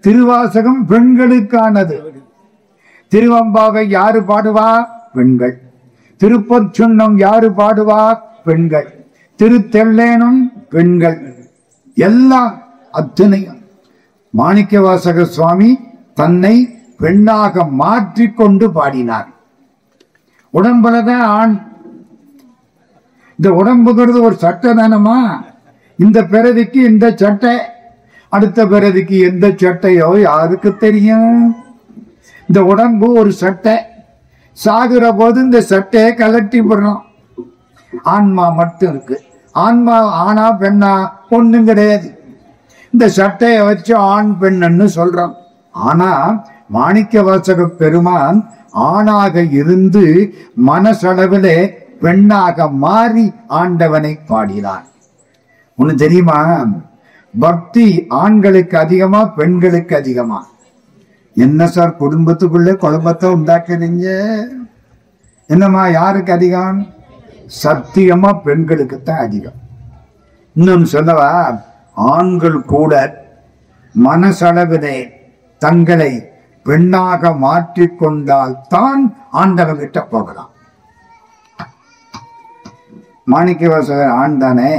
திருவாசகம் பெண்களுக்கானது. திருவம்பாவை யாரு பாடுவா? பெண்கள். திருப்பொற்சுன்னம் யாரு பாடுவா? பெண்கள். திருத்தெல்லேனும் பெண்கள். எல்லாம் அத்தனையும் மாணிக்கவாசக சுவாமி தன்னை பெண்ணாக மாற்றிக்கொண்டு பாடினார். உடம்புலதான் ஆண். இந்த உடம்புங்கிறது ஒரு சட்டை தானமா? இந்த பிறவிக்கு இந்த சட்டை, அடுத்த பிறவிக்கு எந்த சட்டையோ யாருக்கு தெரியும்? இந்த உடம்பு ஒரு சட்டை. சாகுற போது இந்த சட்டையை கலட்டி போடுறோம். ஆன்மா மட்டும் இருக்கு. ஆன்மா ஆனா பெண்ணா? ஒண்ணும் கிடையாது. இந்த சட்டையை வச்சு ஆண் பெண்ணு சொல்றோம். ஆனா மாணிக்கவாசக பெருமான் ஆணாக இருந்து மனசளவிலே பெண்ணாக மாறி ஆண்டவனை பாடினார். ஒண்ணு தெரியுமா? பக்தி ஆண்களுக்கு அதிகமா பெண்களுக்கு அதிகமா? என்ன சார் குடும்பத்துக்குள்ளே குழப்பத்தை உண்டாக்குறீங்க? என்னமா யாருக்கு அதிகம்? சத்தியமா பெண்களுக்கு தான் அதிகம். இன்னொன்னு சொல்லவா? ஆண்கள் கூட மனசளவிலே தங்களை பெண்ணாக மாற்றிக்கொண்டால் தான் ஆண்டவங்கிட்ட போகலாம். மாணிக்கவாசகர் ஆண் தானே,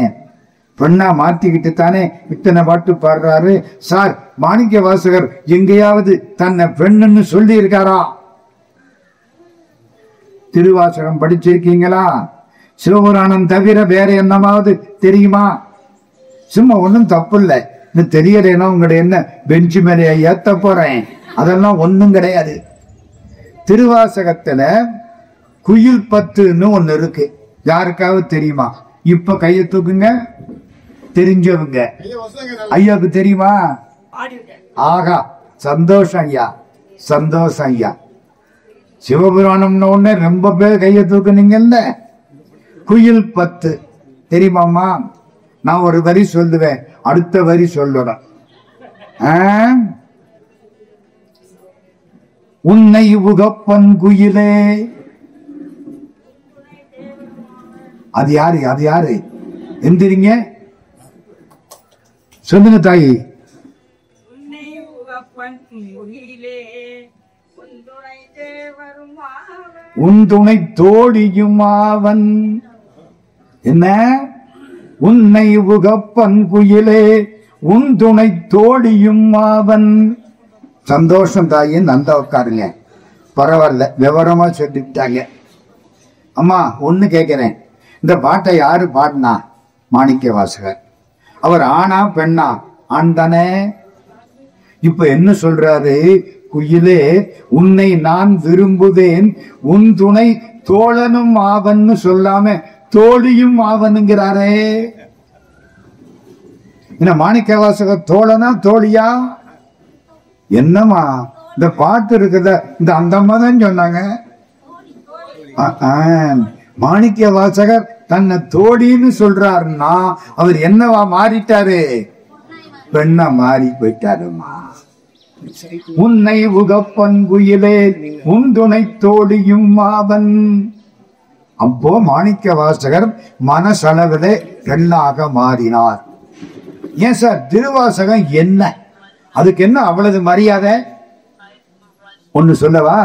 பெண்ணா மாத்திக்கிட்டு தானே இத்தனை பாட்டு பாடுறாரு. சார், மாணிக்கவாசகர் எங்கேயாவது தன்னை பெண்ணுன்னு சொல்லி இருக்காரா? திருவாசகம் படிச்சிருக்கீங்களா? சிவபுராணம் தவிர வேற என்னமாவது தெரியுமா? சும்மா ஒன்னும் தப்பு இல்லை. இன்னும் தெரியலைன்னா உங்களுடைய என்ன பெஞ்சு மேலே ஏத்த போறேன், அதெல்லாம் ஒன்னும் கிடையாது. திருவாசகத்துல குயில் பத்துன்னு ஒண்ணு இருக்கு. யாருக்காவது தெரியுமா? இப்ப கையை தூக்குங்க. தெரிஞ்சவங்க. ஐயாவுக்கு தெரியுமா? ஆகா, சந்தோஷம் ஐயா, சந்தோஷம் ஐயா. சிவபுராணம்னு ஒண்ணு ரொம்ப பேர் கையை தூக்குனீங்கல்ல. குயில் பத்து தெரியுமாமா? நான் ஒரு வரி சொல்லுவேன், அடுத்த வரி சொல்லணும். உன்னை உகப்பன் குயிலே. அது யாரு? அது யாரு? எந்திரிங்க, சொல்லுங்க தாயி. உன் துணை தோழியும் ஆவன். என்ன? உன்னை உகப்பன் குயிலே, உன் துணை தோழியும் ஆவன். சந்தோஷம் தாயி, நந்தா உட்காருங்க. பரவாயில்ல, விவரமா சொல்லிட்டாங்க. அம்மா ஒண்ணு கேட்கிறேன், இந்த பாட்டை யாரு பாடினா? மாணிக்கவாசகர். அவர் ஆணா பெண்ணா? ஆண் தானே. இப்ப என்ன சொல்றாரு? குயிலே, உன்னை நான் விரும்புவேன், உன் துணை தோழனும் ஆவன்னு சொல்லாம தோழியும் ஆவனுங்கிறாரே. என்ன மாணிக்கவாசகர் தோழனா தோழியா? என்னமா இந்த பாட்டு இருக்குத, இந்த அந்த அம்மா தான் சொன்னாங்க. மாணிக்கவாசகர் தன்னை தோழின்னு சொல்றாருன்னா அவர் என்னவா மாறிட்டாரு? பெண்ணா மாறி போயிட்டாருமா. உன்னை உகப்பன் குயிலே, உன் துணை தோழியும் ஆவன். அப்போ மாணிக்கவாசகர் மனசளவிலே பெண்ணாக மாறினார். ஏன் சார் திருவாசகம் என்ன, அதுக்கு என்ன அவ்வளவு மரியாதை? ஒன்னு சொல்லவா?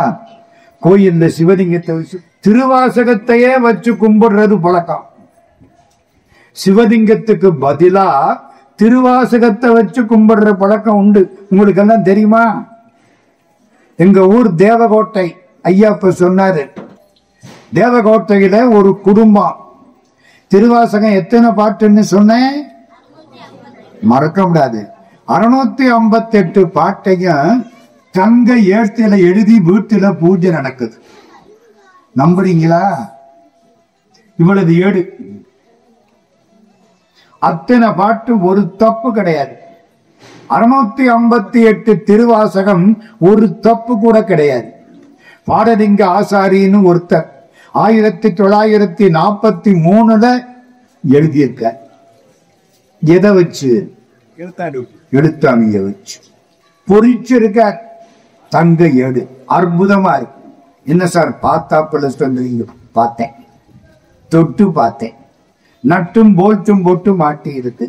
கோயில்ல சிவலிங்கத்தை வச்சு திருவாசகத்தையே வச்சு கும்பிடுறது பழக்கம். சிவலிங்கத்துக்கு பதிலா திருவாசகத்தை வச்சு கும்பிடுற பழக்கம் உண்டு. உங்களுக்கு எல்லாம் தெரியுமா? எங்க ஊர் தேவகோட்டை. ஐயா இப்ப சொன்னாரு, தேவகோட்டையில ஒரு குடும்பம். திருவாசகம் எத்தனை பாட்டுன்னு சொன்னேன்? மறக்க முடியாது. 658 பாட்டையும் தங்க ஏழ்த்தில எழுதி வீட்டுல பூஜை நடக்குது. நம்புறீங்களா? இவ்வளவு ஏடு, அத்தனை பாட்டு, ஒரு தப்பு கிடையாது. 658 திருவாசகம் ஒரு தப்பு கூட கிடையாது. பாடலிங்க ஆசாரின்னு ஒருத்தர் 1943 எழுதியிருக்க. எதை வச்சு? எழுத்தாணிய வச்சு பொறிச்சிருக்க. தங்க ஏடு அற்புதமா இருக்கு. என்ன சார் பார்த்தாப்புல சொல்றீங்க? பார்த்தேன், தொட்டு பார்த்தேன். நட்டும் போல்ட்டும் போட்டு மாட்டி இருக்கு.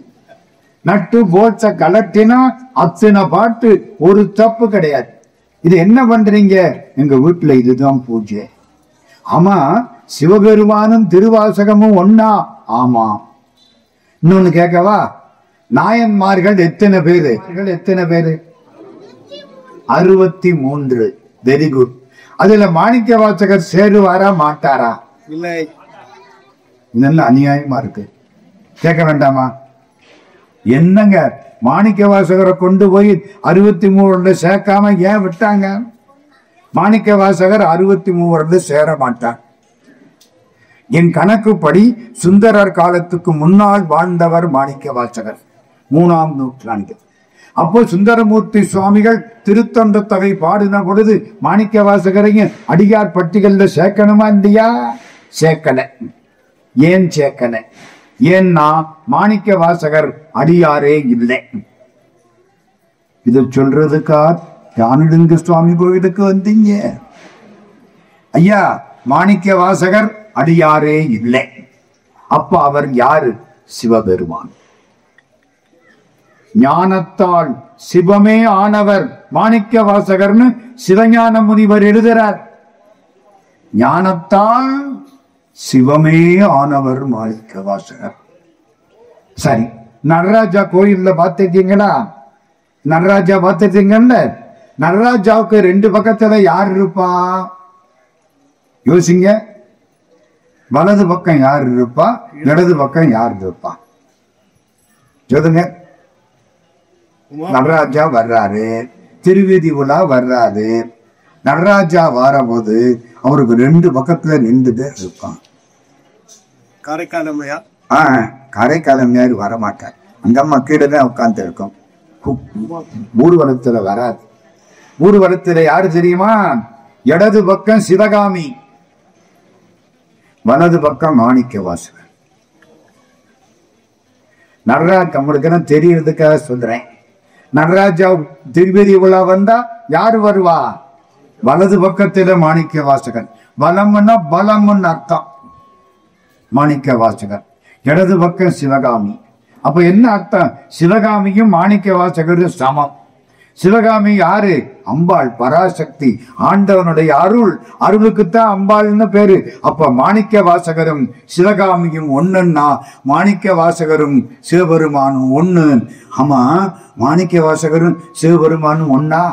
நட்டு போல்ஸ கலட்டினா அத்தனை பாட்டு, ஒரு தப்பு கிடையாது. இது என்ன பண்றீங்க? எங்க வீட்டுல இதுதான் பூஜை. ஆமா, சிவபெருமானும் திருவாசகமும் ஒன்னா? ஆமா. இன்னொன்னு கேட்கவா? நாயன்மார்கள் எத்தனை பேரு? 63. Very good. அதுல மாணிக்க வாசகர் சேருவாரா மாட்டாரா? இல்லை. இதெல்லாம் அநியாயமா இருக்கு, கேட்க வேண்டாமா? என்னங்க, மாணிக்க வாசகரை கொண்டு போய் 63 சேர்க்காம ஏன் விட்டாங்க? மாணிக்க வாசகர் 63 சேர மாட்டார். என் கணக்குப்படி சுந்தரர் காலத்துக்கு முன்னால் வாழ்ந்தவர் மாணிக்க வாசகர், 3ஆம் நூற்றாண்டு. அப்போ சுந்தரமூர்த்தி சுவாமிகள் திருத்தொண்ட தொகை பாடின பொழுது மாணிக்க வாசகரையும் அடியார் பட்டியல்ல சேர்க்கணுமா இல்லையா? சேர்க்கல. ஏன் சேர்க்கல? ஏன்னா மாணிக்க வாசகர் அடியாரே இல்லை. இதை சொல்றதுக்கா ஞானலிங்க சுவாமி கோவிலுக்கு வந்தீங்க? ஐயா, மாணிக்க வாசகர் அடியாரே இல்லை. அப்ப அவர் யாரு? சிவபெருமான். ஞானத்தால் சிவமே ஆனவர் மாணிக்க வாசகர்னு சிவஞான முனிவர் எழுதுறார். ஞானத்தால் சிவமே ஆனவர் மாணிக்க வாசகர். சரி, நடராஜா கோயில்ல பார்த்திருக்கீங்களா? நடராஜா பார்த்திருக்கீங்கல்ல? நடராஜாவுக்கு 2 பக்கத்துல யார் இருப்பா? யோசிங்க. வலது பக்கம் யார் இருப்பா? இடது பக்கம் யார் இருப்பா? சொல்லுங்க. நடராஜா வர்றாரு, திருவீதி உலா வர்றாரு. நடராஜா வரபோது அவருக்கு 2 பக்கத்துல நின்றுட்டு இருப்பான். காரைக்காலமையா? காரைக்காலமையாரு வரமாட்டார். அந்த அம்மா கீழே தான் உட்கார்ந்து இருக்கும். ஊர்வலத்துல வராது. ஊர்வலத்துல யாரு தெரியுமா? இடது பக்கம் சிவகாமி, வலது பக்கம் மாணிக்க வாசகர். நடராஜ் நம்மளுக்கு தெரியறதுக்காக சொல்றேன். நடராஜா திருவீதி உலா வந்தா யாரு வருவா? வலது பக்கத்துல மாணிக்க வாசகர். வலம்னா பலம்னு அர்த்தம். மாணிக்க வாசகர். இடது பக்கம் சிவகாமி. அப்ப என்ன அர்த்தம்? சிவகாமியும் மாணிக்க வாசகரும் சமம். சிவகாமி யாரு? அம்பாள், பராசக்தி, ஆண்டவனுடைய அருள். அருளுக்குத்தான் அம்பாள்னு பேரு. அப்ப மாணிக்க வாசகரும் சிவகாமியும் ஒண்ணுன்னா மாணிக்க வாசகரும் சிவபெருமானும் ஒண்ணு. ஆமா, மாணிக்க வாசகரும் சிவபெருமானும் ஒன்னா?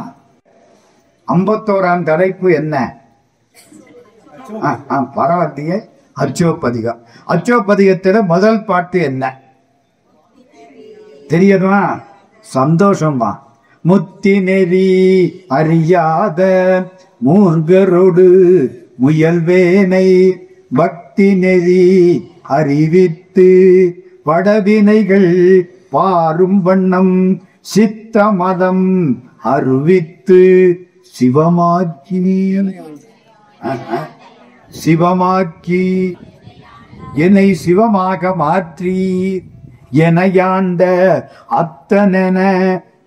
51ஆம் தலைப்பு என்ன? பரவாயில்லையே, அச்சோப்பதிகம். அச்சோப்பதிகத்துல முதல் பாட்டு என்ன தெரியுமா? சந்தோஷமா. முத்தி நெறி அறியாத மூர்கரோடு முயல்வேனை பக்தி நெறி அறிவித்து படவினைகள் பாரும் வண்ணம் சித்த மதம் அருவித்து சிவமாக்கி என்னை சிவமாக மாற்றி எனையாண்ட அத்தனென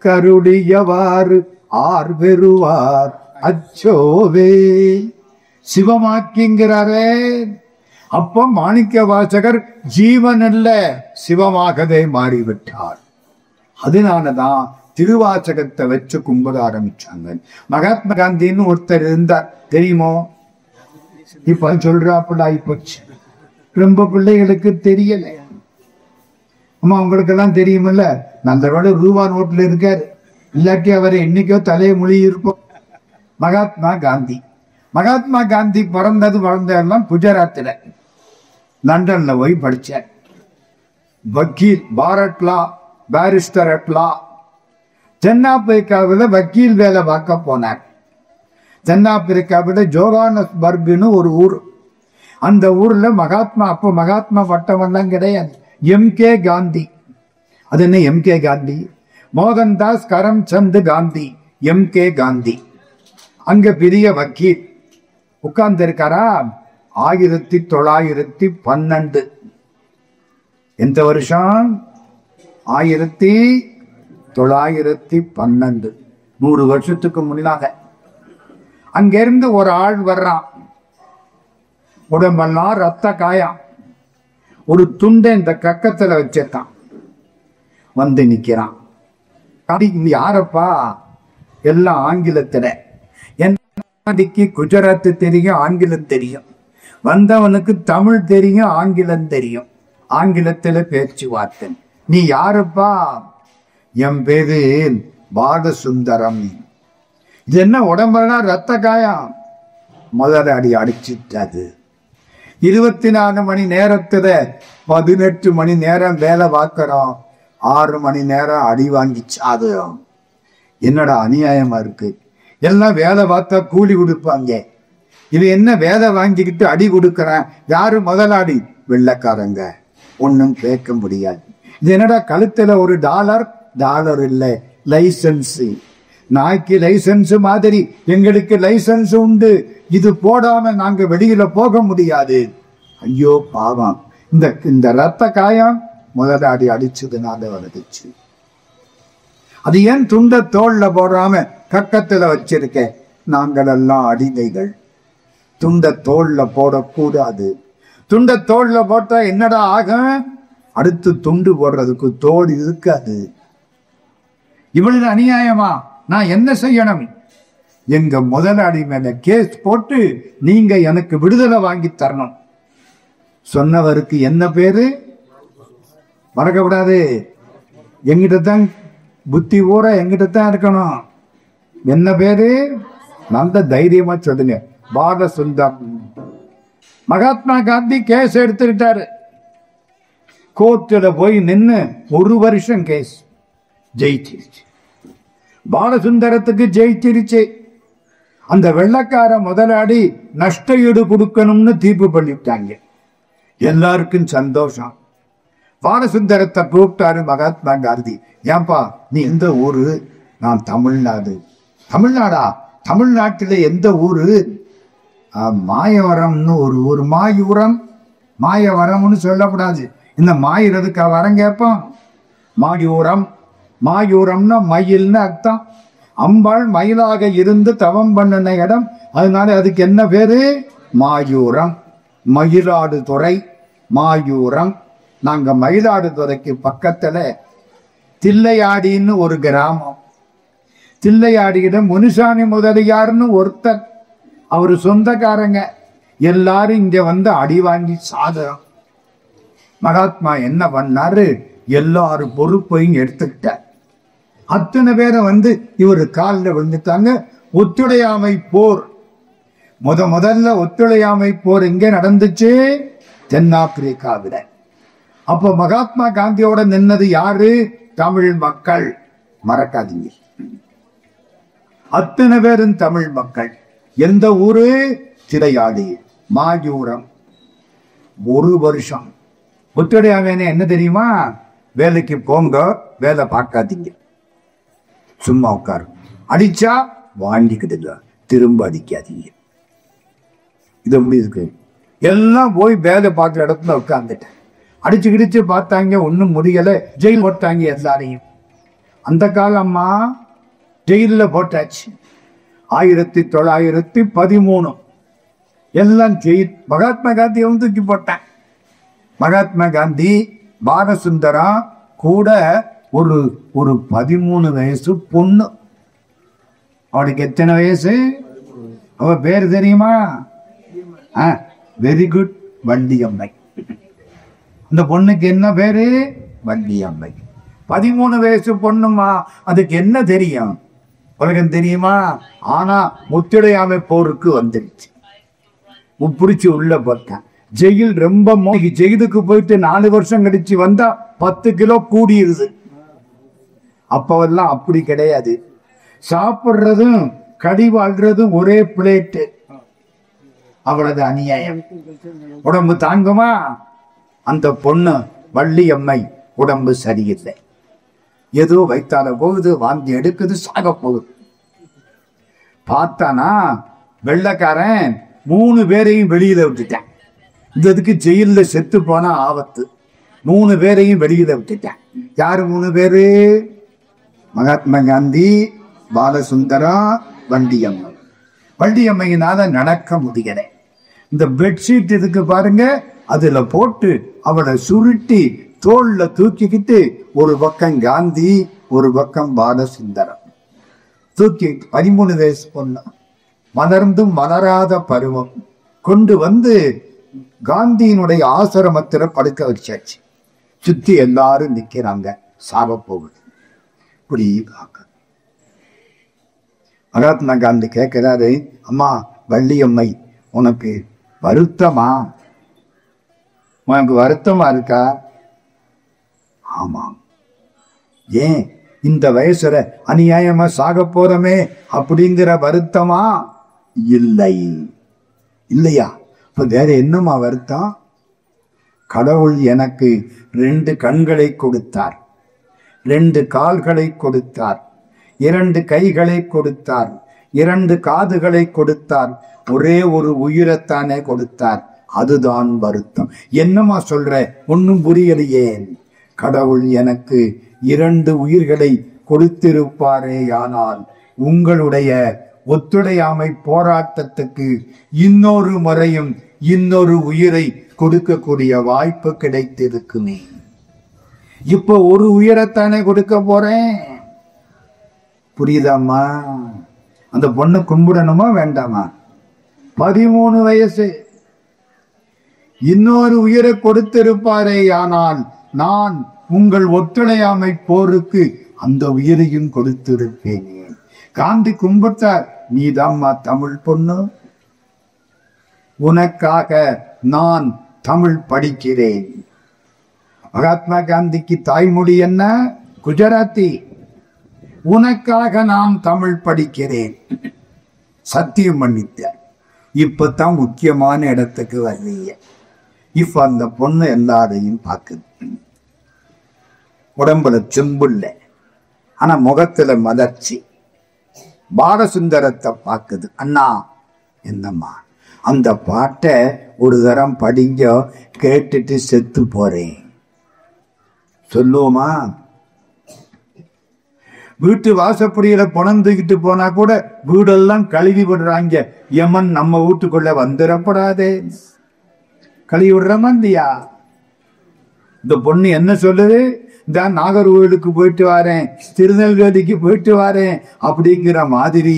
கருடியவாறு ஆர் பெறுவார் அச்சோவே. சிவமாக்கிங்கிறாரே. அப்ப மாணிக்க வாசகர் ஜீவன் அல்ல, சிவமாகவே மாறிவிட்டார். அதனாலதான் திருவாசகத்தை வச்சு கும்பிட ஆரம்பிச்சாங்க. மகாத்மா காந்தின்னு ஒருத்தர் இருந்தார், தெரியுமோ? இப்ப சொல்றாப்புல ஆயிப்போச்சு. ரொம்ப பிள்ளைகளுக்கு தெரியல. அம்மா உங்களுக்கு எல்லாம் தெரியுமில்ல? நல்லவோட ரூபா நோட்ல இருக்காரு, இல்லாட்டி அவரை என்னைக்கோ தலையை மொழி இருப்போம். மகாத்மா காந்தி. மகாத்மா காந்தி பிறந்தது வளர்ந்ததெல்லாம் குஜராத்ல. லண்டன்ல போய் படிச்சார். வக்கீல், பாரட் லா, பாரிஸ்டர் அட் லா. தென்னாப்பிரிக்காவில் வக்கீல் வேலை பார்க்க போனார். தென்னாப்பிரிக்காவில் ஜோகானஸ்பர்க்னு ஒரு ஊர். அந்த ஊர்ல மகாத்மா, அப்ப மகாத்மா பட்டம் எல்லாம் கிடையாது, எம்.கே. காந்தி. அது என்ன எம்.கே. காந்தி? மோகன்தாஸ் கரம்சந்த் காந்தி, எம்.கே. காந்தி. அங்க பெரிய வக்கீல் உட்கார்ந்து இருக்காரா. 1912. எந்த வருஷம்? 1912. 100 வருஷத்துக்கு முன்னாக. அங்கிருந்து ஒரு ஆள் வர்றான். உடம்பெல்லாம் ரத்த காயம். ஒரு துண்டை இந்த கக்கத்துல வச்சிருக்கான். வந்து நிக்கிறான். யாரப்பா? எல்லாம் ஆங்கிலத்துல. என்னடிக்கு குஜராத் தெரியும், ஆங்கிலம் தெரியும். வந்தவனுக்கு தமிழ் தெரியும், ஆங்கிலம் தெரியும். ஆங்கிலத்துல பேச்சுவார்த்தை. நீ யாருப்பா? என் பேரு பாலசுந்தரம். இது என்ன உடம்பெல்லாம் ரத்த காயம்? முதலாளி அடிச்சுட்டாது. 24 மணி நேரத்துல 18 மணி நேரம் வேலை பார்க்கிறோம், 6 மணி நேரம் அடி வாங்கிச்சாது. என்னடா அநியாயமா இருக்கு. எல்லாம் வேலை பார்த்தா கூலி கொடுப்பாங்க, இது என்ன வேலை வாங்கிக்கிட்டு அடி கொடுக்கறேன்? யாரு முதலாளி? வெள்ளைக்காரங்க. ஒன்னும் கேட்க முடியாது. இது என்னடா கழுத்துல ஒரு டாலர் இல்ல, லைசன்ஸ். நாய்க்கு லைசன்ஸ் மாதிரி எங்களுக்கு லைசன்ஸ் உண்டு, இது போடாம நாங்க வெளியில போக முடியாது. ஐயோ பாவம், இந்த ரத்த காயம் முதலாளி அடிச்சதுனால வந்துச்சு. அது ஏன் துண்ட தோல்ல போடாம கக்கத்துல வச்சிருக்க? நாங்கள் எல்லாம் அடிமைகள், துண்ட தோல்ல போடக்கூடாது. துண்ட தோல்ல போட்டா என்னடா ஆகும்? அடுத்து துண்டு போடுறதுக்கு தோல் இருக்காது. இவ்வளவு அநியாயமா? நான் என்ன செய்யணும்? எங்க முதலாளி மேல கேஸ் போட்டு நீங்க எனக்கு விடுதலை வாங்கி தரணும். சொன்னவருக்கு என்ன பேரு? மறக்கப்படாது. எங்கிட்ட தான் புத்தி ஊற எங்கிட்ட தான் இருக்கணும். என்ன பேரு? நல்ல தைரியமா சொல்லுங்க, பாலசுந்தரம். மகாத்மா காந்தி கேஸ் எடுத்துக்கிட்டாரு. கோர்ட்ல போய் நின்னு 1 வருஷம் கேஸ் ஜெயிச்சிருச்சு. பாலசுந்தரத்துக்கு ஜெயிச்சிருச்சு. அந்த வெள்ளக்கார முதலாளி நஷ்ட ஈடு கொடுக்கணும்னு தீர்ப்பு பண்ணிவிட்டாங்க. எல்லாருக்கும் சந்தோஷம். பாலசுந்தரத்தை கூப்பிட்டாரு மகாத்மா காந்தி. ஏன்பா நீ எந்த ஊரு? நான் தமிழ்நாடு. தமிழ்நாடா? தமிழ்நாட்டில எந்த ஊரு? மாயவரம்னு ஒரு ஊர். மாயூரம், மாயவரம்னு சொல்லக்கூடாது. இந்த மாயிறதுக்கா வரம் கேட்போம்? மாயூரம். மாயூரம்னா மயில்னு அர்த்தம். அம்பாள் மயிலாக இருந்து தவம் பண்ணின இடம், அதனால அதுக்கு என்ன பேரு? மாயூரம். மயிலாடுதுறை, மாயூரம். நாங்க மயிலாடுதுறைக்கு பக்கத்துல தில்லையாடின்னு ஒரு கிராமம். தில்லையாடியிடம் முனுசாமி முதலியார்னு ஒருத்தர், அவரு சொந்தக்காரங்க. எல்லாரும் இங்க வந்து அடி வாங்கி சாதனம். மகாத்மா என்ன பண்ணாரு? எல்லாரும் பொறுப்பையும் எடுத்துக்கிட்டார். அத்தனை பேரை வந்து இவரு காலில் விழுந்துட்டாங்க. ஒத்துழையாமை போர். முதல்ல ஒத்துழையாமை போர் எங்க நடந்துச்சு? தென்னாப்பிரிக்காவில. அப்ப மகாத்மா காந்தியோட நின்னது யாரு? தமிழ் மக்கள். மறக்காதீங்க, அத்தனை பேரும் தமிழ் மக்கள். எந்த ஊரு? திரையாடி, மாயூரம். 1 வருஷம் ஒத்துழையாமைன்னு என்ன தெரியுமா? வேலைக்கு போங்க, வேலை பார்க்காதீங்க, சும்மா உட்காரு. அடிச்சா வாண்டிக்கிட்டு திரும்ப அடிக்காதீங்க. இது எப்படி இருக்கு? எல்லாம் போய் வேலை பார்க்குற இடத்துல உட்கார்ந்துட்டேன். அடிச்சு கிடிச்சு பார்த்தாங்க, ஒன்னும் முடியல. ஜெயில் போட்டாங்க எல்லாரையும். அந்த காலம்மா ஜெயில போட்டாச்சு. 1913 எல்லாம் ஜெயில். மகாத்மா காந்தி தூக்கி போட்டேன். மகாத்மா காந்தி, பாலசுந்தரம் கூட ஒரு 13 வயசு பொண்ணு. அவளுக்கு எத்தனை வயசு? அவ பேரு தெரியுமா? Very good, Vandiyammai. அந்த பொண்ணுக்கு என்ன பேரு? வண்டியம்மை. 13 வயசு பொண்ணுமா, அதுக்கு என்ன தெரியும்? உலகம் தெரியுமா? ஆனா ஒத்துழையாமை போருக்கு வந்துருச்சு. பிடிச்சி உள்ள போட்டான். ஜெயில் ரொம்ப ஜெயிலுக்கு போயிட்டு 4 வருஷம் கழிச்சு வந்தா 10 கிலோ கூடியிருது. அப்பவெல்லாம் அப்படி கிடையாது. சாப்பிடுறதும் கடி வாழ்றதும் ஒரே பிளேட்டு. அவ்வளவு அநியாயம். உடம்பு தாங்குமா? அந்த பொண்ணு வள்ளியம்மை உடம்பு சரியில்லை. ஏதோ வைத்தால போகுது, வாந்தி எடுக்குது, சாக போகுது. பார்த்தானா வெள்ளக்காரன் 3 பேரையும் வெளியில விட்டுட்டேன். இதுக்கு ஜெயில செத்து போனா ஆபத்து. 3 பேரையும் வெளியில விட்டுட்டேன். யாரு 3 பேரு? மகாத்மா காந்தி, பாலசுந்தரம், வண்டியம்மை. வண்டியம்மையினால நடக்க முடியல. இந்த பெட்ஷீட் இதுக்கு பாருங்க, அதுல போட்டு அவளை சுருட்டி தோல்ல தூக்கிக்கிட்டு ஒரு பக்கம் காந்தி, ஒரு பக்கம் பாலசுந்தரம். தூக்கி 13 வயசு பொண்ணு, மலர்ந்தும் மலராத பருவம், கொண்டு வந்து காந்தியினுடைய ஆசிரமத்துல படுக்க வச்சாச்சு. சுத்தி எல்லாரும் நிக்கிறாங்க. சாவ போகுது. இப்படி பார்க்க மகாத்மா காந்தி கேட்கிறாரு, அம்மா வள்ளியம்மை, உனக்கு வருத்தமா? உனக்கு வருத்தமா இருக்கா? ஆமாம். ஏன் இந்த வயசுல அநியாயமா சாக போறமே அப்படிங்கிற வருத்தமா? இல்லை. இல்லையா? இப்ப வேற என்னமா வருத்தம்? கடவுள் எனக்கு 2 கண்களை கொடுத்தார், 2 கால்களை கொடுத்தார், 2 கைகளை கொடுத்தார், 2 காதுகளை கொடுத்தார், ஒரே ஒரு உயிரைத்தானே கொடுத்தார். அதுதான் வருத்தம். என்னமா சொல்ற? ஒன்னும் புரியலையே. கடவுள் எனக்கு 2 உயிர்களை கொடுத்திருப்பாரே, ஆனால் உங்களுடைய ஒத்துழையாமை போராட்டத்துக்கு இன்னொரு முறையும் இன்னொரு உயிரை கொடுக்கக்கூடிய வாய்ப்பு கிடைத்திருக்குமே. இப்ப ஒரு உயிரைத்தானே கொடுக்க போறேன். புரியுதாம்மா? அந்த பொண்ணு கும்பிடணுமா வேண்டாமா? 13 வயசு. இன்னொரு உயிரை கொடுத்திருப்பாரே, ஆனால் நான் உங்கள் ஒத்துழையாமை போருக்கு அந்த உயிரையும் கொடுத்திருப்பேனே. காந்தி கும்பிட்டார். நீதாம்மா தமிழ் பொண்ணு, உனக்காக நான் தமிழ் படிக்கிறேன். மகாத்மா காந்திக்கு தாய்மொழி என்ன? குஜராத்தி. உனக்காக நான் தமிழ் படிக்கிறேன். சத்தியம் பண்ணிட்டார். இப்பதான் முக்கியமான இடத்துக்கு வர்றீங்க. இப்ப அந்த பொண்ணு எல்லாரையும் பார்க்குது. உடம்புல செம்புள்ள, ஆனா முகத்துல மலர்ச்சி. பாலசுந்தரத்தை பார்க்குது. அண்ணா, என்னம்மா, அந்த பாட்டை ஒரு தரம் படிங்க, கேட்டுட்டு செத்து போறேன் சொல்லுவோமா? வீட்டு வாசப்படியில புணர்ந்துகிட்டு போனா கூட வீடெல்லாம் கழுவி விடுறாங்க. யமன் நம்ம வீட்டுக்குள்ள வந்துடப்படாதே. கழுவி விடுறமா இல்லையா? இந்த பொண்ணு என்ன சொல்லுது? இந்த நாகர்கோவிலுக்கு போயிட்டு வரேன், திருநெல்வேலிக்கு போயிட்டு வரேன் அப்படிங்கிற மாதிரி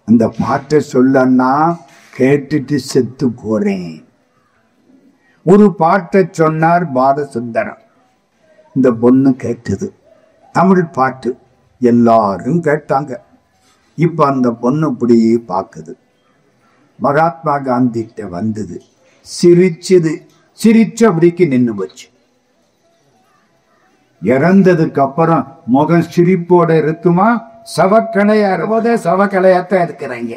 அந்த பாட்டை சொல்லன்னா கேட்டுட்டு செத்து போறேன். ஒரு பாட்டை சொன்னார் பாலசுந்தரம். இந்த பொண்ணு கேட்டது. தமிழ் பாட்டு எல்லாரும் கேட்டாங்க. இப்ப அந்த பொண்ணு இப்படியே பார்க்குது. மகாத்மா காந்திட்ட வந்தது, சிரிச்சது. சிரிச்சபடிக்கு நின்று போச்சு. இறந்ததுக்கு அப்புறம் முகம் சிரிப்போட இருக்குமா? சவக்கலையா இருப்பதே சவக்கலையாத்தான் இருக்கிறாங்க.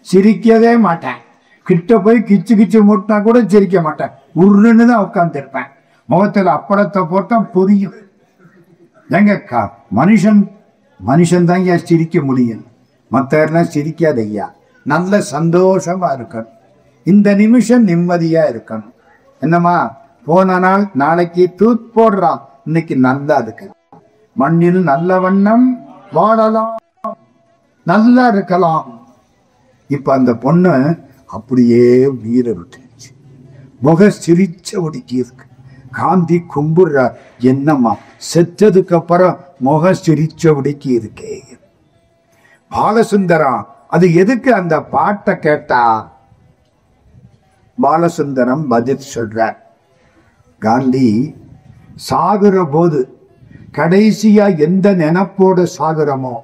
சிரிக்கவே மாட்டேன். கிட்ட போய் கிச்சு கிச்சு மூட்டினா கூட சிரிக்க மாட்டேன். உருன்னு தான் உட்கார்ந்து இருப்பேன். முகத்துல அப்பளத்தை போட்டா புரியும். எங்க மனுஷன் தாங்க சிரிக்க முடியும், மற்ற எல்லாம் சிரிக்காத ஐயா. நல்ல சந்தோஷமா இருக்கணும். இந்த நிமிஷம் நிம்மதியா இருக்கணும். என்னம்மா, போன நாள் நாளைக்கு தூத் போடுறான், இன்னைக்கு நல்லா இருக்கு. மண்ணில் நல்ல வண்ணம் வாழலாம், நல்லா இருக்கலாம். இப்ப அந்த பொண்ணு அப்படியே உயிரை விட்டுருச்சு. முக சிரிச்ச ஒடுக்கி இருக்கு. காந்தி கும்பிடுறார். என்னம்மா, செத்ததுக்கு அப்புறம் முக சிரிச்ச ஒடுக்கி இருக்கே. பாலசுந்தரம் அது எதுக்கு அந்த பாட்டை கேட்டா? பாலசுந்தரம் பதில் சொல்றார். காந்தி சாகுற போது கடைசியா எந்த நினைப்போடு சாகுறமோ,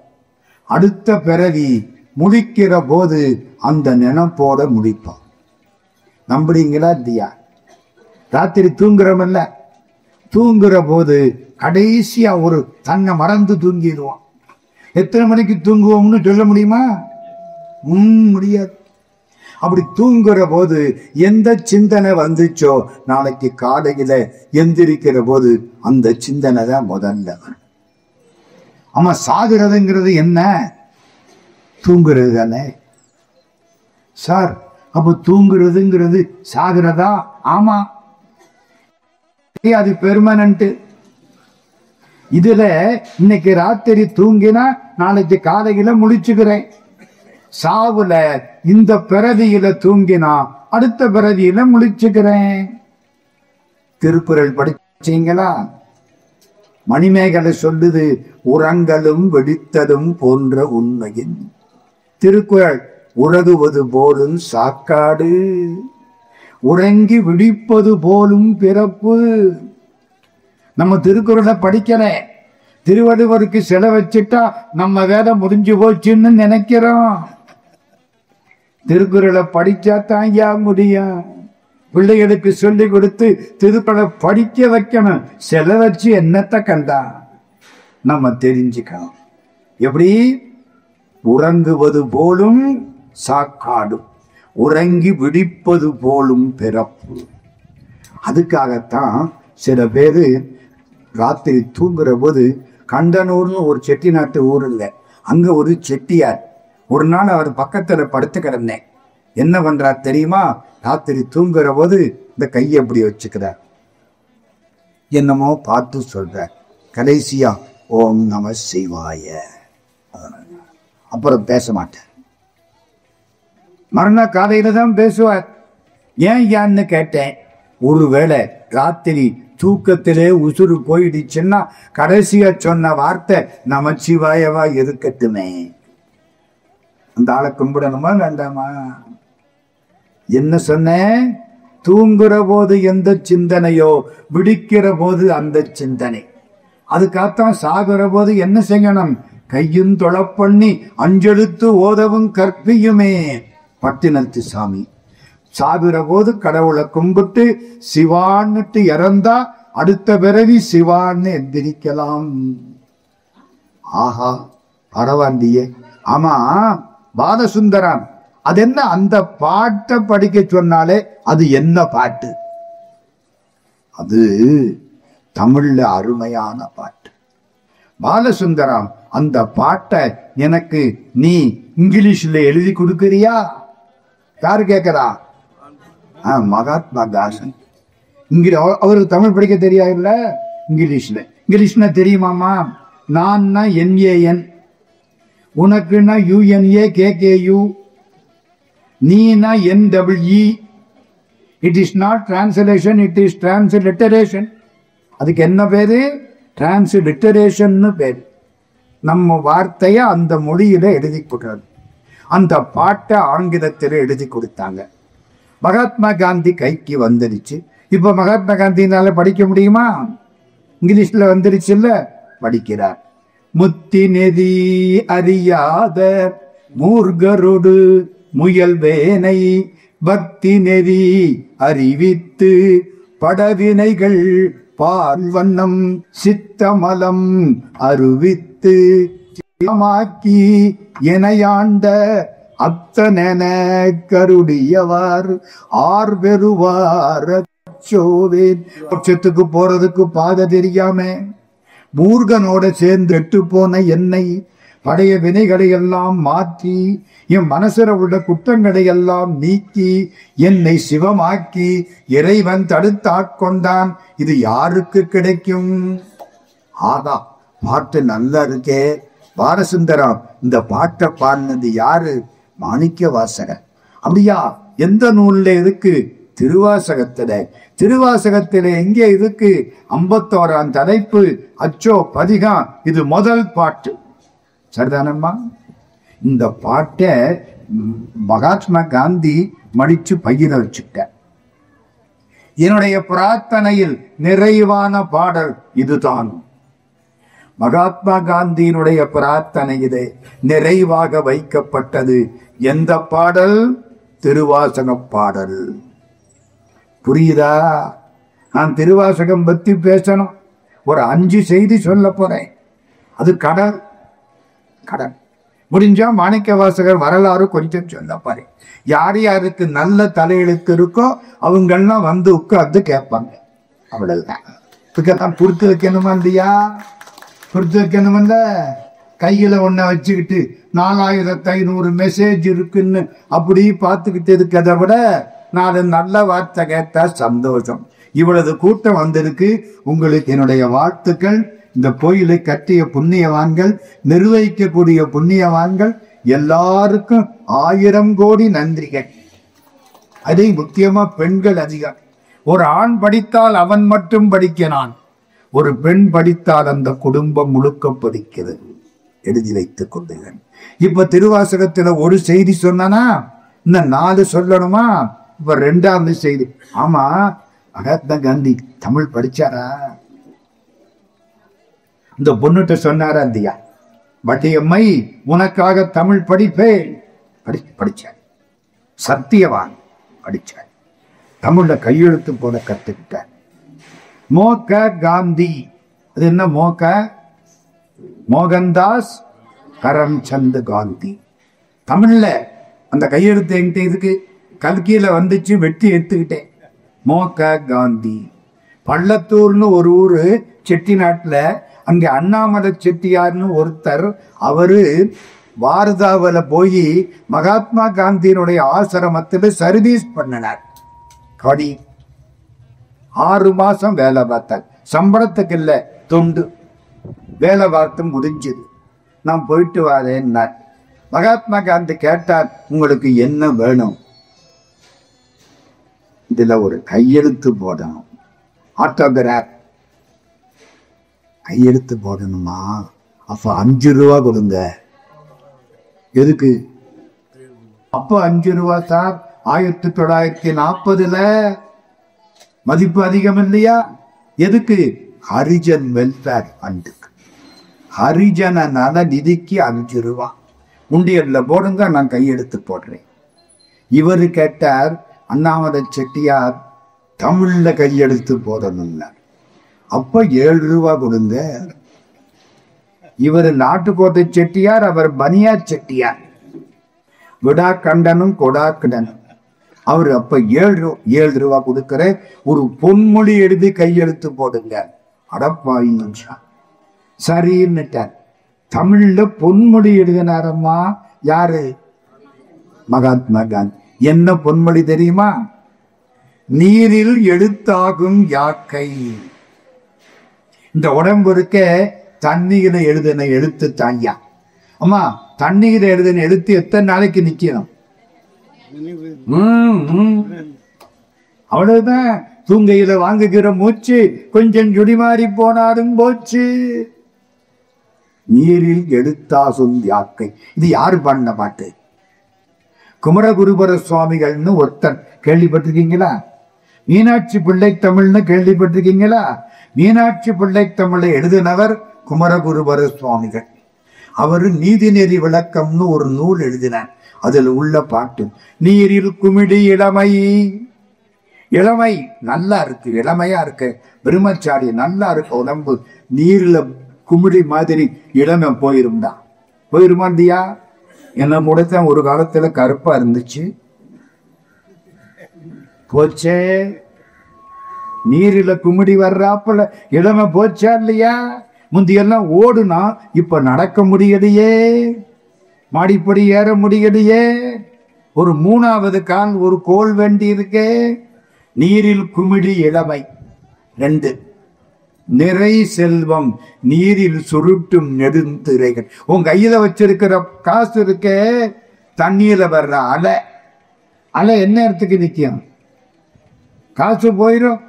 அடுத்த பிறவி முடிக்கிற போது அந்த நினைப்போட முடிப்பான். நம்புறீங்களா இல்லையா? ராத்திரி தூங்குறமல்ல, தூங்குற போது கடைசியா ஒரு தன்னை மறந்து தூங்கிடுவான். எத்தனை மணிக்கு தூங்குவோம்னு சொல்ல முடியுமா? முடியாது. அப்படி தூங்குற போது எந்த சிந்தனை வந்துச்சோ, நாளைக்கு காலையில எந்திரிக்கிற போது அந்த சிந்தனை தான் முதல்ல. ஆமா, சாகுறதுங்கிறது என்ன? தூங்குறது தானே சார். அப்ப தூங்குறதுங்கிறது சாகுறதா? ஆமா, அது பெர்மனன்ட். இதுல இன்னைக்கு ராத்திரி தூங்கினா நாளைக்கு காலையில முழிச்சுக்கிறேன். சாவுல இந்த பிறவியில தூங்கினா அடுத்த பிறவியில முழிச்சுக்கிறேன். திருக்குறள் படிச்சீங்களா? மணிமேகலை சொல்லுது, உறங்கலும் வெடித்தலும் போன்ற உண்மையின் திருக்குறள். உறங்குவது போலும் சாக்காடு, உறங்கி விழிப்பது போலும் பிறப்பு. நம்ம திருக்குறளை படிக்கிற திருவள்ளுவருக்கு சிலை வச்சுட்டா நம்ம வேலை முடிஞ்சு போச்சுன்னு நினைக்கிறோம். திருக்குறளை படிச்சா தான் ஐயா முடியும். பிள்ளைகளுக்கு சொல்லி கொடுத்து திருக்குறளை படிக்க வைக்கணும். சிலை வச்சு என்னத்தை கண்டா நம்ம தெரிஞ்சுக்கணும். எப்படி? உறங்குவது போலும் சாக்காடும், உறங்கி விழிப்பது போலும் பிறப்பு. அதுக்காகத்தான் சில பேரு ராத்திரி தூங்குற போது, கண்டனூர்னு ஒரு செட்டிநாட்டு ஊர் இல்லை, அங்க ஒரு செட்டியார். ஒரு நாள் அவர் பக்கத்துல படுத்து கிடந்தேன். என்ன பண்றார் தெரியுமா? ராத்திரி தூங்குற போது இந்த கையை எப்படி வச்சுக்கிறார், என்னமோ பார்த்து சொல்றார். கடைசியா ஓம் நம சிவாய, அப்புறம் பேச மாட்டார். மறுநாள் காலையில தான் பேசுவார். ஏன் யான்னு கேட்டேன். ஒருவேளை ராத்திரி தூக்கத்திலே உசுறு போயிடுச்சுன்னா கடைசியா சொன்ன வார்த்தை நமச்சிவாயவா இருக்கட்டுமே. அந்த ஆளை கும்பிடணுமா வேண்டாமா? என்ன சொன்னேன்? தூங்குற போது எந்த சிந்தனையோ, விடிக்கிற போது அந்த சிந்தனை. அதுக்காகத்தான் சாகுற போது என்ன செய்யணும்? கையும் தொழப்பண்ணி அஞ்செழுத்து ஓதவும் கற்பியுமே பட்டினத்து சாமி. சாகுற போது கடவுளை கும்பிட்டு சிவான்னுட்டு இறந்தா அடுத்த பிறவி சிவான்னு எந்திரிக்கலாம். ஆஹா, பரவாயில்லையே. ஆமா, பாலசுந்தரம் அது என்ன? அந்த பாட்டை படிக்க சொன்னாலே அது என்ன பாட்டு? அது தமிழ்ல அருமையான பாட்டு. பாலசுந்தரம் அந்த பாட்டை எனக்கு நீ இங்கிலீஷ்ல எழுதி கொடுக்கறியா? யாரு கேட்கிறா? மகாத்மா காந்தி. அவருக்கு தமிழ் படிக்க தெரியாது. இங்கிலீஷ்ல தெரியுமாமா? நான் NAN, உனக்குன்னா UNA KKU, Neena NEE. It is not translation, it is transliteration. அதுக்கு என்ன பேரு? டிரான்ஸ்லிட்டரேஷன் பேரு. நம்ம வார்த்தைய அந்த மொழியில எழுதி கொடுத்தாரு. அந்த பாட்டை ஆங்கிலத்தில் எழுதி கொடுத்தாங்க. மகாத்மா காந்தி கைக்கு வந்துருச்சு. இப்ப மகாத்மா காந்தினால படிக்க முடியுமா? இங்கிலீஷ்ல வந்துருச்சு இல்ல, படிக்கிறார். முத்தி நெறி அறியாத மூர்கரோடு முயல்வேனை பக்தி நெறி அறிவித்து படவினைகள் பார்வண்ணம் சித்தமலம் அருவித்து மாக்கி எனையாண்ட அத்தனென கருடியவார் ஆர் பெறுவார். பட்சத்துக்கு போறதுக்கு பாதை தெரியாம மூர்கனோட சேர்ந்து எட்டு போன என்னை பழைய வினைகளை எல்லாம் மாற்றி என் மனசுல உள்ள குற்றங்களை எல்லாம் நீக்கி என்னை சிவமாக்கி இறைவன் தடுத்து ஆட்கொண்டான். இது யாருக்கு கிடைக்கும்? ஆகா, பாட்டு நல்லா இருக்கே. பாலசுந்தரம் இந்த பாட்டை பாடினது யாரு? மாணிக்க வாசகர். அப்படியா? எந்த நூல்ல இருக்கு? திருவாசகத்துல. திருவாசகத்தில எங்கே இருக்கு? 51ஆம் தலைப்பு, அச்சோ பதிகம். இது முதல் பாட்டு. சரிதானம்மா? இந்த பாட்டை மகாத்மா காந்தி மடிச்சு பையில வச்சுட்ட. என்னுடைய பிரார்த்தனையில் நிறைவான பாடல் இதுதான். மகாத்மா காந்தியினுடைய பிரார்த்தனையிலே நிறைவாக வைக்கப்பட்டது எந்த பாடல்? திருவாசக பாடல். புரியுதா? நான் திருவாசகம் பத்தி பேசணும். ஒரு 5 செய்தி சொல்ல போறேன். அது கடல். முடிஞ்சா மாணிக்க வாசகர் வரலாறு கொஞ்சம் சொல்ல போறேன். யார் யாருக்கு நல்ல தலையெழுத்து இருக்கோ அவங்கெல்லாம் வந்து உட்கார்ந்து கேட்பாங்க. அவ்வளவுதான். இதுக்கெல்லாம் கொடுத்து வைக்கணுமா இல்லையா? கொடுத்து வைக்கணும்ல. கையில ஒன்ன வச்சுக்கிட்டு 4500 மெசேஜ் இருக்குன்னு அப்படி பார்த்துக்கிட்டு இருக்கிறத விட 4 நல்ல வார்த்தை கேட்டா சந்தோஷம். இவ்வளவு கூட்டம் வந்திருக்கு. உங்களுக்கு என்னுடைய வாழ்த்துக்கள். இந்த கோயிலை கட்டிய புண்ணியவான்கள், நிர்வகிக்கக்கூடிய புண்ணியவான்கள் எல்லாருக்கும் 1000 கோடி நன்றிகள். அதை முக்கியமா பெண்கள் அதிகம். ஒரு ஆண் படித்தால் அவன் மட்டும் படிக்கிறான், ஒரு பெண் படித்தால் அந்த குடும்பம் முழுக்க படிக்கிறது. எழுதி வைத்துக் கொள்ளுங்கள். இப்ப திருவாசகத்துல ஒரு செய்தி சொன்னா இன்னும் 4 சொல்லணுமா? இப்ப 2வது செய்தி. ஆமா, மகாத்மா காந்தி தமிழ் படிச்சாரா? இந்த பொண்ணுட்ட சொன்னாரா இல்லையா? வட்டியம்மை உனக்காக தமிழ் படிப்பேன். படிச்சார். சத்தியவான் படிச்சார். தமிழ்ல கையெழுத்து போல கத்துக்கிட்டார். மோக காந்தி, அது என்ன மோக? மோகன்தாஸ் கரம்சந்த் காந்தி. தமிழ்ல அந்த கையெழுத்து என்கிட்ட இதுக்கு கல்கியில வந்துச்சு, வெட்டி எடுத்துக்கிட்டேன். மோக காந்தி. பள்ளத்தூர்னு ஒரு ஊரு செட்டிநாட்டுல, அங்க அண்ணாமலை செட்டியார்னு ஒருத்தர், அவரு வாரதாவில போய் மகாத்மா காந்தியினுடைய ஆசிரமத்தில் சர்வீஸ் பண்ணினார். கடி 6 மாசம் வேலை பார்த்தார். சம்பளத்துக்கு இல்ல, தொண்டு. வேலை பார்த்து முடிஞ்சது. நான் போயிட்டு வரேன்னார். மகாத்மா காந்தி கேட்டார், உங்களுக்கு என்ன வேணும்? இதுல ஒரு கையெழுத்து போடணும், ஆட்டோகிராஃப். கையெழுத்து போடணுமா? அப்ப 5 ரூபா கொடுங்க. எதுக்கு? அப்ப 5 ரூபா சார், 1940ல மதிப்பு அதிகம் இல்லையா? எதுக்கு? ஹரிஜன் வெல்ஃபேர் ஃபண்டுக்கு, ஹரிஜன நல நிதிக்கு 5 ரூபா உண்டியல்ல போடுங்க, நான் கையெழுத்து போடுறேன். இவரு கேட்டார், அண்ணாமலை செட்டியார் தமிழ்ல கையெழுத்து போடணும்னார். அப்ப 7 ரூபா கொடுங்க. இவர் நாட்டுக்கோட்டை செட்டியார், அவர் பனியா செட்டியார். விடா கண்டனும் கொடா கடனும். அவர் அப்ப 7 ரூபா கொடுக்கிற, ஒரு பொன்மொழி எழுதி கையெழுத்து போடுங்க. அடப்பாய் சரின்னுட்டார். தமிழ்ல பொன்மொழி எழுதினாரம்மா. யாரு? மகாத்மா காந்தி. என்ன பொன்மொழி தெரியுமா? நீரில் எழுத்தாகும் யாக்கை. இந்த உடம்பு இருக்க தண்ணீரை எழுதின எழுத்து தாய்யா. அம்மா, தண்ணீரை எழுதின எழுத்து எத்தனை நாளைக்கு நிக்கணும்? அவ்வளவுதான். தூங்கையில வாங்குகிற மூச்சு கொஞ்சம் சுடிமாறி போனாலும் போச்சு. நீரில் எழுத்தாகும் யாக்கை. இது யாரு பாடின பாட்டு? குமரகுருபர சுவாமிகள்னு ஒருத்தர், கேள்விப்பட்டிருக்கீங்களா? மீனாட்சி பிள்ளை தமிழ்னு கேள்விப்பட்டிருக்கீங்களா? மீனாட்சி பிள்ளை தமிழை எழுதினவர் குமரகுருபர சுவாமிகள். அவரு நீதிநெறி விளக்கம்னு ஒரு நூல் எழுதினார். அதுல உள்ள பாட்டு, நீரில் குமிழி இளமை. இளமை நல்லா இருக்கு, இளமையா இருக்கு, பிரம்மச்சாரி நல்லா இருக்கு உடம்பு. நீர்ல குமிழி மாதிரி இளமை போயிருந்தா போயிருமா இல்லையா? என்ன முடித்தான் ஒரு காலத்துல கருப்பா இருந்துச்சு, போச்சே. நீரில குமிடி வர்றாப்புல இளமை போச்சா இல்லையா? முந்தியெல்லாம் ஓடுனா, இப்ப நடக்க முடியலையே, மாடிப்படி ஏற முடியலையே. ஒரு 3வது கால், ஒரு கோல் வேண்டி இருக்கே. நீரில் குமிழி இளமை. 2, நிறை செல்வம் நீரில் சுருட்டும் நெடுந்திரைகள். உன் கையில வச்சிருக்கிற காசு இருக்கே, தண்ணீர்ல வர்ற அலை. அலை என்ன இடத்துக்கு நிக்கும்? காசு போயிடும்.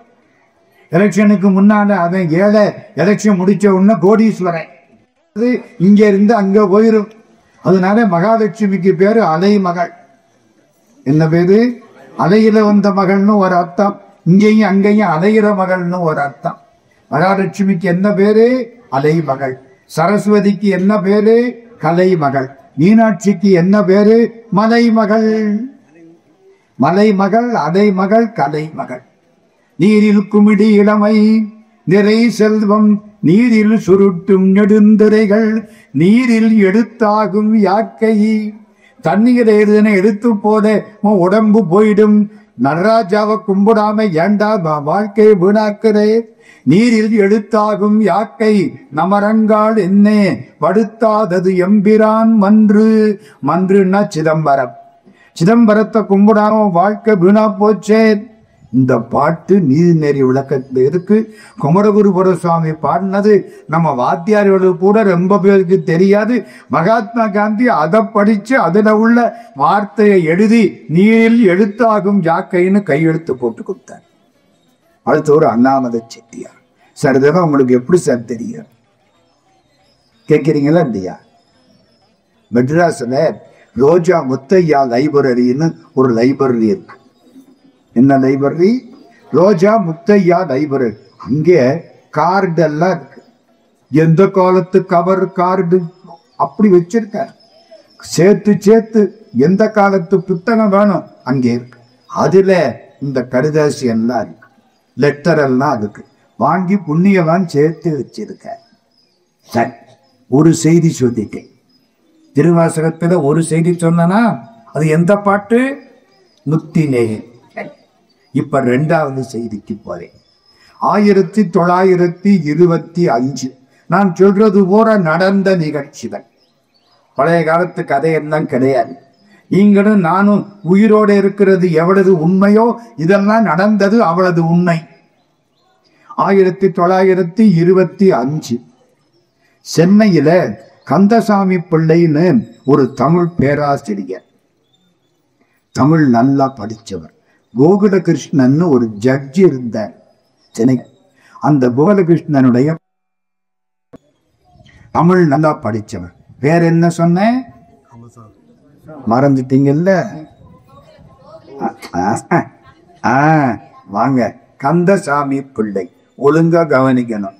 எலெக்ஷனுக்கு முன்னால அவன் ஏழை, எலெக்ஷன் முடிச்ச உடனே கோடீஸ்வரன். இங்க இருந்து அங்க போயிடும். அதனால மகாலட்சுமிக்கு பேரு அலை மகள். என்ன பேரு? அலையில வந்த மகள்னு ஒரு அர்த்தம். இங்கேயும் அங்கேயும் அலையிற மகள்னு ஒரு அர்த்தம். மகாலட்சுமிக்கு என்ன பேரு? அலை மகள். சரஸ்வதிக்கு என்ன பேரு? கலை மகள். மீனாட்சிக்கு என்ன பேரு? மலை மகள். மலை மகள், அலை மகள், கலை மகள். நீரில் குமிடி இளமை, நிறை செல்வம் நீரில் சுருட்டும் நெடுந்திரைகள், நீரில் எடுத்தாகும் யாக்கை. தண்ணீரை எழுதின எடுத்து போத உடம்பு போயிடும். நடராஜாவை கும்பிடாம ஏண்டா வாழ்க்கையை வீணாக்குறே? நீரில் எழுத்தாகும் யாக்கை நமரங்கால் என்னே படுத்தாதது எம்பிரான் மன்று. மன்றுன்னா சிதம்பரம். சிதம்பரத்தை கும்பிடாம வாழ்க்கை வீணா போச்சே. இந்த பாட்டு நீதிநெறி விளக்கத்துல இருக்கு. குமரகுருபர சுவாமி பாடினது நம்ம வாத்தியார்களுக்கு கூட ரொம்ப பேருக்கு தெரியாது. மகாத்மா காந்தி அதை படிச்சு அதுல உள்ள வார்த்தையை எழுதி நீரில் எழுத்தாகும் யாக்கைன்னு கையெழுத்து போட்டு கொடுத்தார். அடுத்து ஒரு அண்ணாமலை செட்டியார். சார் இதெல்லாம் உங்களுக்கு எப்படி சார் தெரியும் கேட்கிறீங்களா இல்லையா? மெட்ராஸ்ல ரோஜா முத்தையா லைப்ரரின்னு ஒரு லைப்ரரி இருக்கு. என்ன லைப்ரரி? ரோஜா முத்தையா லைப்ரரி. அங்கே கார்டு எல்லாம் இருக்கு. எந்த காலத்து கவர் கார்டு அப்படி வச்சிருக்க. சேர்த்து சேர்த்து எந்த காலத்து புத்தகம் வேணும் அங்கே இருக்கு. அதுல இந்த கடிதாசி எல்லாம் இருக்கு, லெட்டர் எல்லாம் இருக்கு. வாங்கி புண்ணியவான் சேர்த்து வச்சிருக்க. சரி, ஒரு செய்தி சொல்லிட்டேன். திருவாசகத்துல ஒரு செய்தி சொன்னா அது எந்த பாட்டு? முத்தினேயன். இப்ப 2வது செய்திக்கு போறேன். 1925 நான் சொல்றது போற நடந்த நிகழ்ச்சிகள். பழைய காலத்து கதை எல்லாம் கிடையாது. நீங்களும் நானும் உயிரோட இருக்கிறது எவ்வளவு உண்மையோ இதெல்லாம் நடந்தது அவ்வளவு உண்மை. 1925 சென்னையில கந்தசாமி பிள்ளைன்னு ஒரு தமிழ் பேராசிரியர், தமிழ் நல்லா படிச்சவர். கோகுலகிருஷ்ணன் ஒரு ஜட்ஜி இருந்தார் சென்னை. அந்த கோகுலகிருஷ்ணனுடைய தமிழ் நல்லா படிச்சவர். வேற என்ன சொன்ன? மறந்துட்டீங்கல்ல? வாங்க, கந்தசாமி பிள்ளை. ஒழுங்கா கவனிக்கணும்.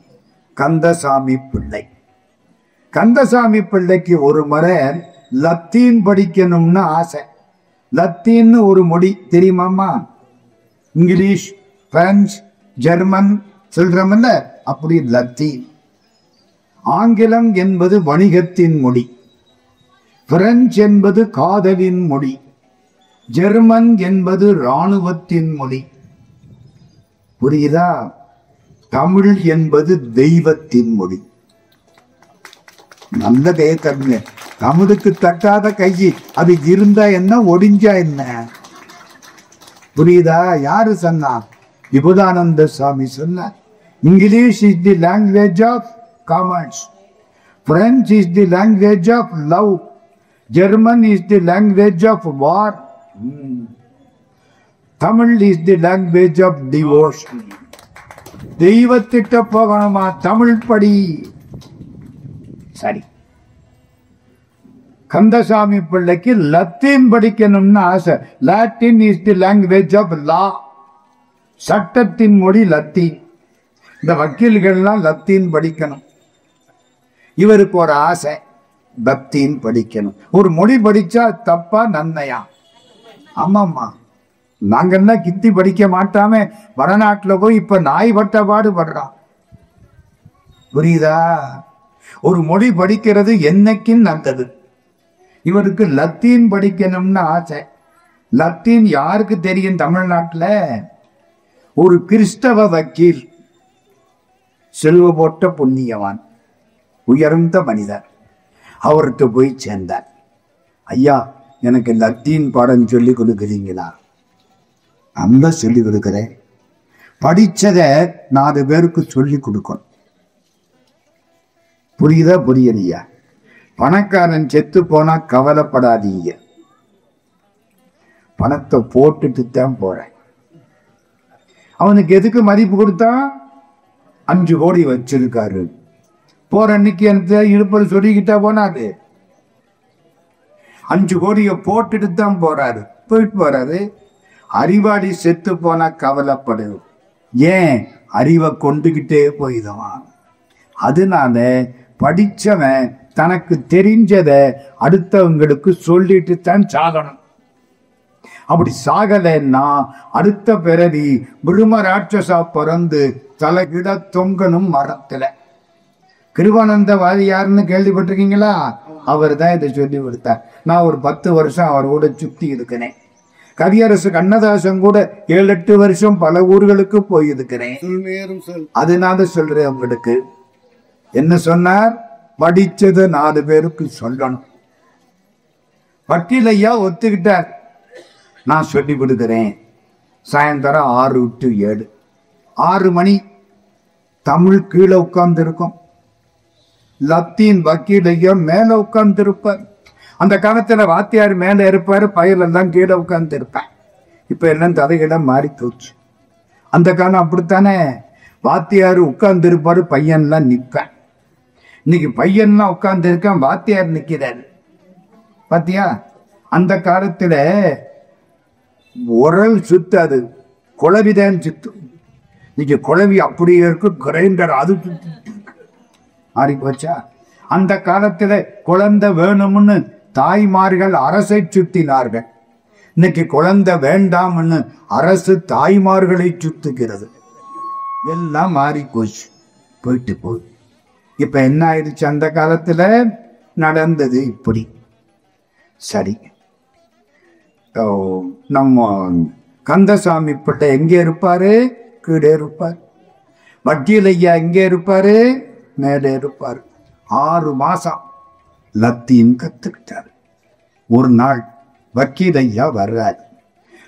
கந்தசாமி பிள்ளை. கந்தசாமி பிள்ளைக்கு ஒரு முறை லத்தீன் படிக்கணும்னு ஆசை. லத்தீன்னு ஒரு மொழி தெரியுமாமா? இங்கிலீஷ், பிரெஞ்சு, ஜெர்மன் சொல்றமல்ல, அப்படி லத்தீன். ஆங்கிலம் என்பது வணிகத்தின் மொழி, பிரெஞ்சு என்பது காதலின் மொழி, ஜெர்மன் என்பது இராணுவத்தின் மொழி. புரியுதா? தமிழ் என்பது தெய்வத்தின் மொழி. நல்ல கேட்க, தமிழுக்கு தட்டாத கையை அது இருந்தா என்ன, ஒடிஞ்சா என்ன? புரியுதா? யாரு சொன்னா? விபுதானந்த சுவாமி சொன்னார். English is the language of commerce, French is the language of love, German is the language of war, Tamil is the language of devotion. தெய்வத்திட்ட போகணுமா? தமிழ் படி. சரி, கந்தசாமி பிள்ளைக்கு லத்தீன் படிக்கணும்னு ஆசை. Latin is the language of law, சட்டத்தின் மொழி லத்தீன். இந்த வக்கீல்கள்லாம் லத்தீன் படிக்கணும். இவருக்கு ஒரு ஆசை, லத்தீன் படிக்கணும். ஒரு மொழி படிச்சா தப்பா நன்மையா? ஆமாம்மா, நாங்கெல்லாம் கித்தி படிக்க மாட்டாம வடநாட்டுல போய் இப்ப நாய் பட்ட பாடு படுறான். புரியுதா? ஒரு மொழி படிக்கிறது என்னைக்கும் நல்லது. இவருக்கு லத்தீன் படிக்கணும்னு ஆசை. லத்தீன் யாருக்கு தெரியும்? தமிழ்நாட்டுல ஒரு கிறிஸ்தவ வக்கீல், செல்வ போட்ட புண்ணியவான், உயர்ந்த மனிதர். அவருக்கு போய் சேர்ந்தார். ஐயா, எனக்கு லத்தீன் பாடம் சொல்லி கொடுக்குறீங்களா? நல்லா சொல்லி கொடுக்கிறேன். படிச்சத 4 பேருக்கு சொல்லி கொடுக்கணும். புரியுதா? புரியலையா? பணக்காரன் செத்து போனா கவலைப்படாதீங்க, பணத்தை போட்டுட்டு தான் போறேன். அவனுக்கு எதுக்கு மதிப்பு கொடுத்தா? 5 கோடி வச்சிருக்காரு. போற அன்னைக்கு எனக்கு இருப்பது சொல்லிக்கிட்டா போனாரு. 5 கோடியை போட்டுட்டு தான் போறாரு. போயிட்டு போறாரு. அறிவாளி செத்து போனா கவலைப்படு. ஏன்? அறிவை கொண்டுகிட்டே போயிடுவான். அதனால படிச்சவன் தனக்கு தெரிஞ்சத அடுத்தவங்களுக்கு சொல்லிட்டு தான் சாகணும். அப்படி சாகலைன்னா அடுத்த பிறவி பிரம்ம ராட்சசா பிறந்து தலைகிட தொங்கணும் மரத்துல. கிருபானந்த வாரியார்னு கேள்விப்பட்டிருக்கீங்களா? அவர் தான் இதை சொல்லி கொடுத்தார். நான் ஒரு 10 வருஷம் அவர் கூட சுத்தி இருக்கிறேன். கவியரசு கண்ணதாசன் கூட 7-8 வருஷம் பல ஊர்களுக்கு போயிருக்கிறேன். அதனால சொல்றேன் உங்களுக்கு. என்ன சொன்னார்? படிச்சதை 4 பேருக்கு சொல்லணும். வக்கீலையா ஒத்துக்கிட்டார். நான் சொல்லி கொடுக்கிறேன். சாயந்தரம் 6 to 7, 6 மணி தமிழ் கீழே உட்கார்ந்து இருக்கும். லத்தீன் வக்கீலையா மேல உட்கார்ந்து இருப்பார். அந்த காலத்துல வாத்தியார் மேல இருப்பாரு, பயிரெல்லாம் கீழே உட்கார்ந்து இருப்பேன். இப்ப எல்லாம் தலையிடம் மாறி போச்சு. அந்த காலம் அப்படித்தானே. வாத்தியார் உட்கார்ந்து இருப்பாரு, பையன்லாம் நிற்பேன். இன்னைக்கு பையன்லாம் உட்கார்ந்து இருக்கான், வாத்தியார் நிக்கிறாரு. பாத்தியா? அந்த காலத்துல உரல் சுத்தாது, குழவிதான் சுத்தும். இன்னைக்கு குழவி அப்படியே இருக்கு, கிரைண்டர் அது மாறி போச்சா? அந்த காலத்துல குழந்தை வேணும்னு தாய்மார்கள் அரசை சுத்தினார்கள். இன்னைக்கு குழந்தை வேண்டாம்னு அரசு தாய்மார்களை சுத்துகிறது. எல்லாம் மாறி போச்சு, போயிட்டு போய் இப்ப என்ன ஆயிடுச்சு? அந்த காலத்துல நடந்தது இப்படி. சரி, நம்ம கந்தசாமி பிள்ளை எங்கே இருப்பாரு? கீழே இருப்பார். வக்கீல் ஐயா எங்கே இருப்பாரு? மேலே இருப்பார். 6 மாசம் லத்தீன் கத்துக்கிட்டார். ஒரு நாள் வக்கீல் ஐயா வர்றாரு.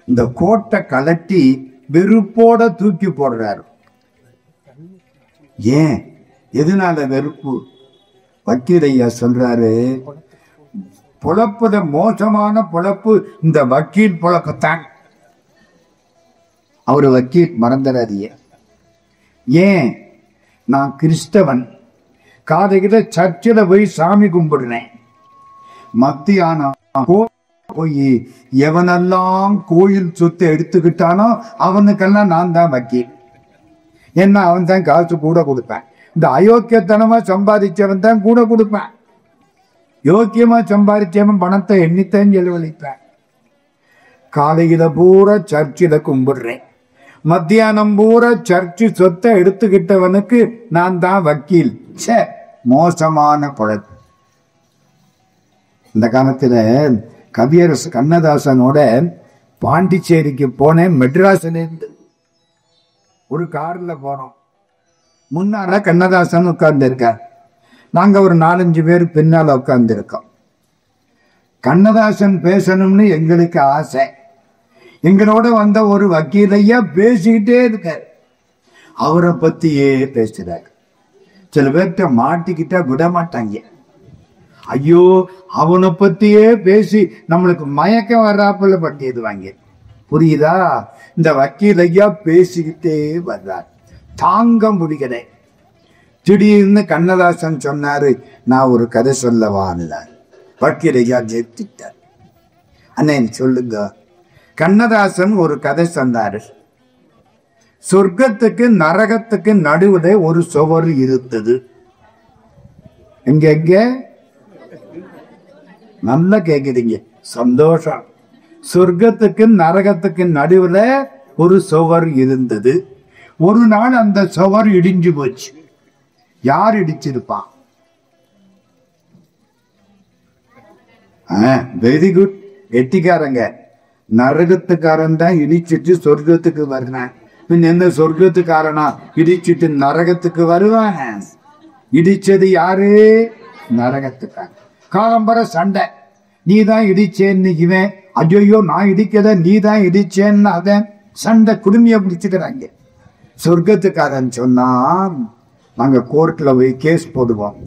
இந்த கோட்டை கலட்டி வெறுப்போட தூக்கி போடுறாரு. ஏன், எதனால வெறுப்பு? வக்கீல் ஐயா சொல்றாரு, பொழப்புல மோசமான பொழப்பு இந்த வக்கீல் பொழக்கத்தான். அவரு வக்கீல் மறந்துடாதீங்க. ஏன், நான் கிறிஸ்தவன், காலையில சர்ச்சில் போய் சாமி கும்பிடுறேன். மத்தியானம் போய் எவனெல்லாம் கோயில் சொத்தை எடுத்துக்கிட்டானோ அவனுக்கெல்லாம் நான் தான் வக்கீல். என்ன, அவன் தான் காசு கூட கொடுப்பேன். இந்த அயோக்கியத்தனமா சம்பாதிச்சவன் தான் கூட கொடுப்பேன். யோக்கியமா சம்பாதிச்சவன் பணத்தை எண்ணித்தான் செலவழிப்பேன். காலையில பூரா சர்ச்சில கும்பிடுறேன், மத்தியானம் பூரா சர்ச்சு சொத்தை எடுத்துக்கிட்டவனுக்கு நான் தான் வக்கீல். சே, மோசமான பழக்கம். இந்த காலத்துல கவியரசு கண்ணதாசனோட பாண்டிச்சேரிக்கு போனேன். மெட்ராஸ்ல இருந்து ஒரு கார்ல போனோம். முன்னால கண்ணதாசன் உட்கார்ந்து இருக்கார். நாங்க ஒரு 4-5 பேர் பின்னால உட்கார்ந்து இருக்கோம். கண்ணதாசன் பேசணும்னு எங்களுக்கு ஆசை. எங்களோட வந்த ஒரு வக்கீலையா பேசிக்கிட்டே இருக்கார். அவரை பத்தியே பேசுறாரு. சில பேர்கிட்ட மாட்டிக்கிட்டா விட மாட்டாங்க. ஐயோ, அவனை பத்தியே பேசி நம்மளுக்கு மயக்கம் வர்றாப்புல பண்ணிடுவாங்க. புரியுதா? இந்த வக்கீலையா பேசிக்கிட்டே வர்றார், தாங்க முடியல. திடீர்னு கண்ணதாசன் சொன்னாரு, நான் ஒரு கதை சொல்லவான்னார். வக்கீலையா நிறுத்திட்டார். அண்ணன் சொல்லுங்க. கண்ணதாசன் ஒரு கதை சொன்னாரு. சொர்க்கத்துக்கு நரகத்துக்கு நடுவுல ஒரு சுவர் இருந்தது. எங்க எங்க நல்லா கேக்குறீங்க, சந்தோஷம். சொர்க்கத்துக்கு நரகத்துக்கு நடுவுல ஒரு சுவர் இருந்தது. ஒரு நாள் அந்த சுவர் இடிஞ்சு போச்சு. யார் இடிச்சிருப்பான்? Very good, எட்டிக்காரங்க. நரகத்துக்காரன் தான் இடிச்சிட்டு சொர்க்கத்துக்கு வருவான். பின் என்ன சொர்க்கத்துக்காரனா இடிச்சிட்டு நரகத்துக்கு வருவான்? இடிச்சது யாரு? நரகத்துக்காரன். காலம்பர சண்டை. நீ தான் இடிச்சேன்னு இவன், ஐயோ நான் இடிக்கத, நீ தான் இடிச்சேன்னு அவன். சண்டை குடுமைய பிடிச்சுக்கிறாங்க. சொர்க்கத்துக்காரன் சொன்னா, நாங்க கோர்ட்ல போய் கேஸ் போடுவோம்.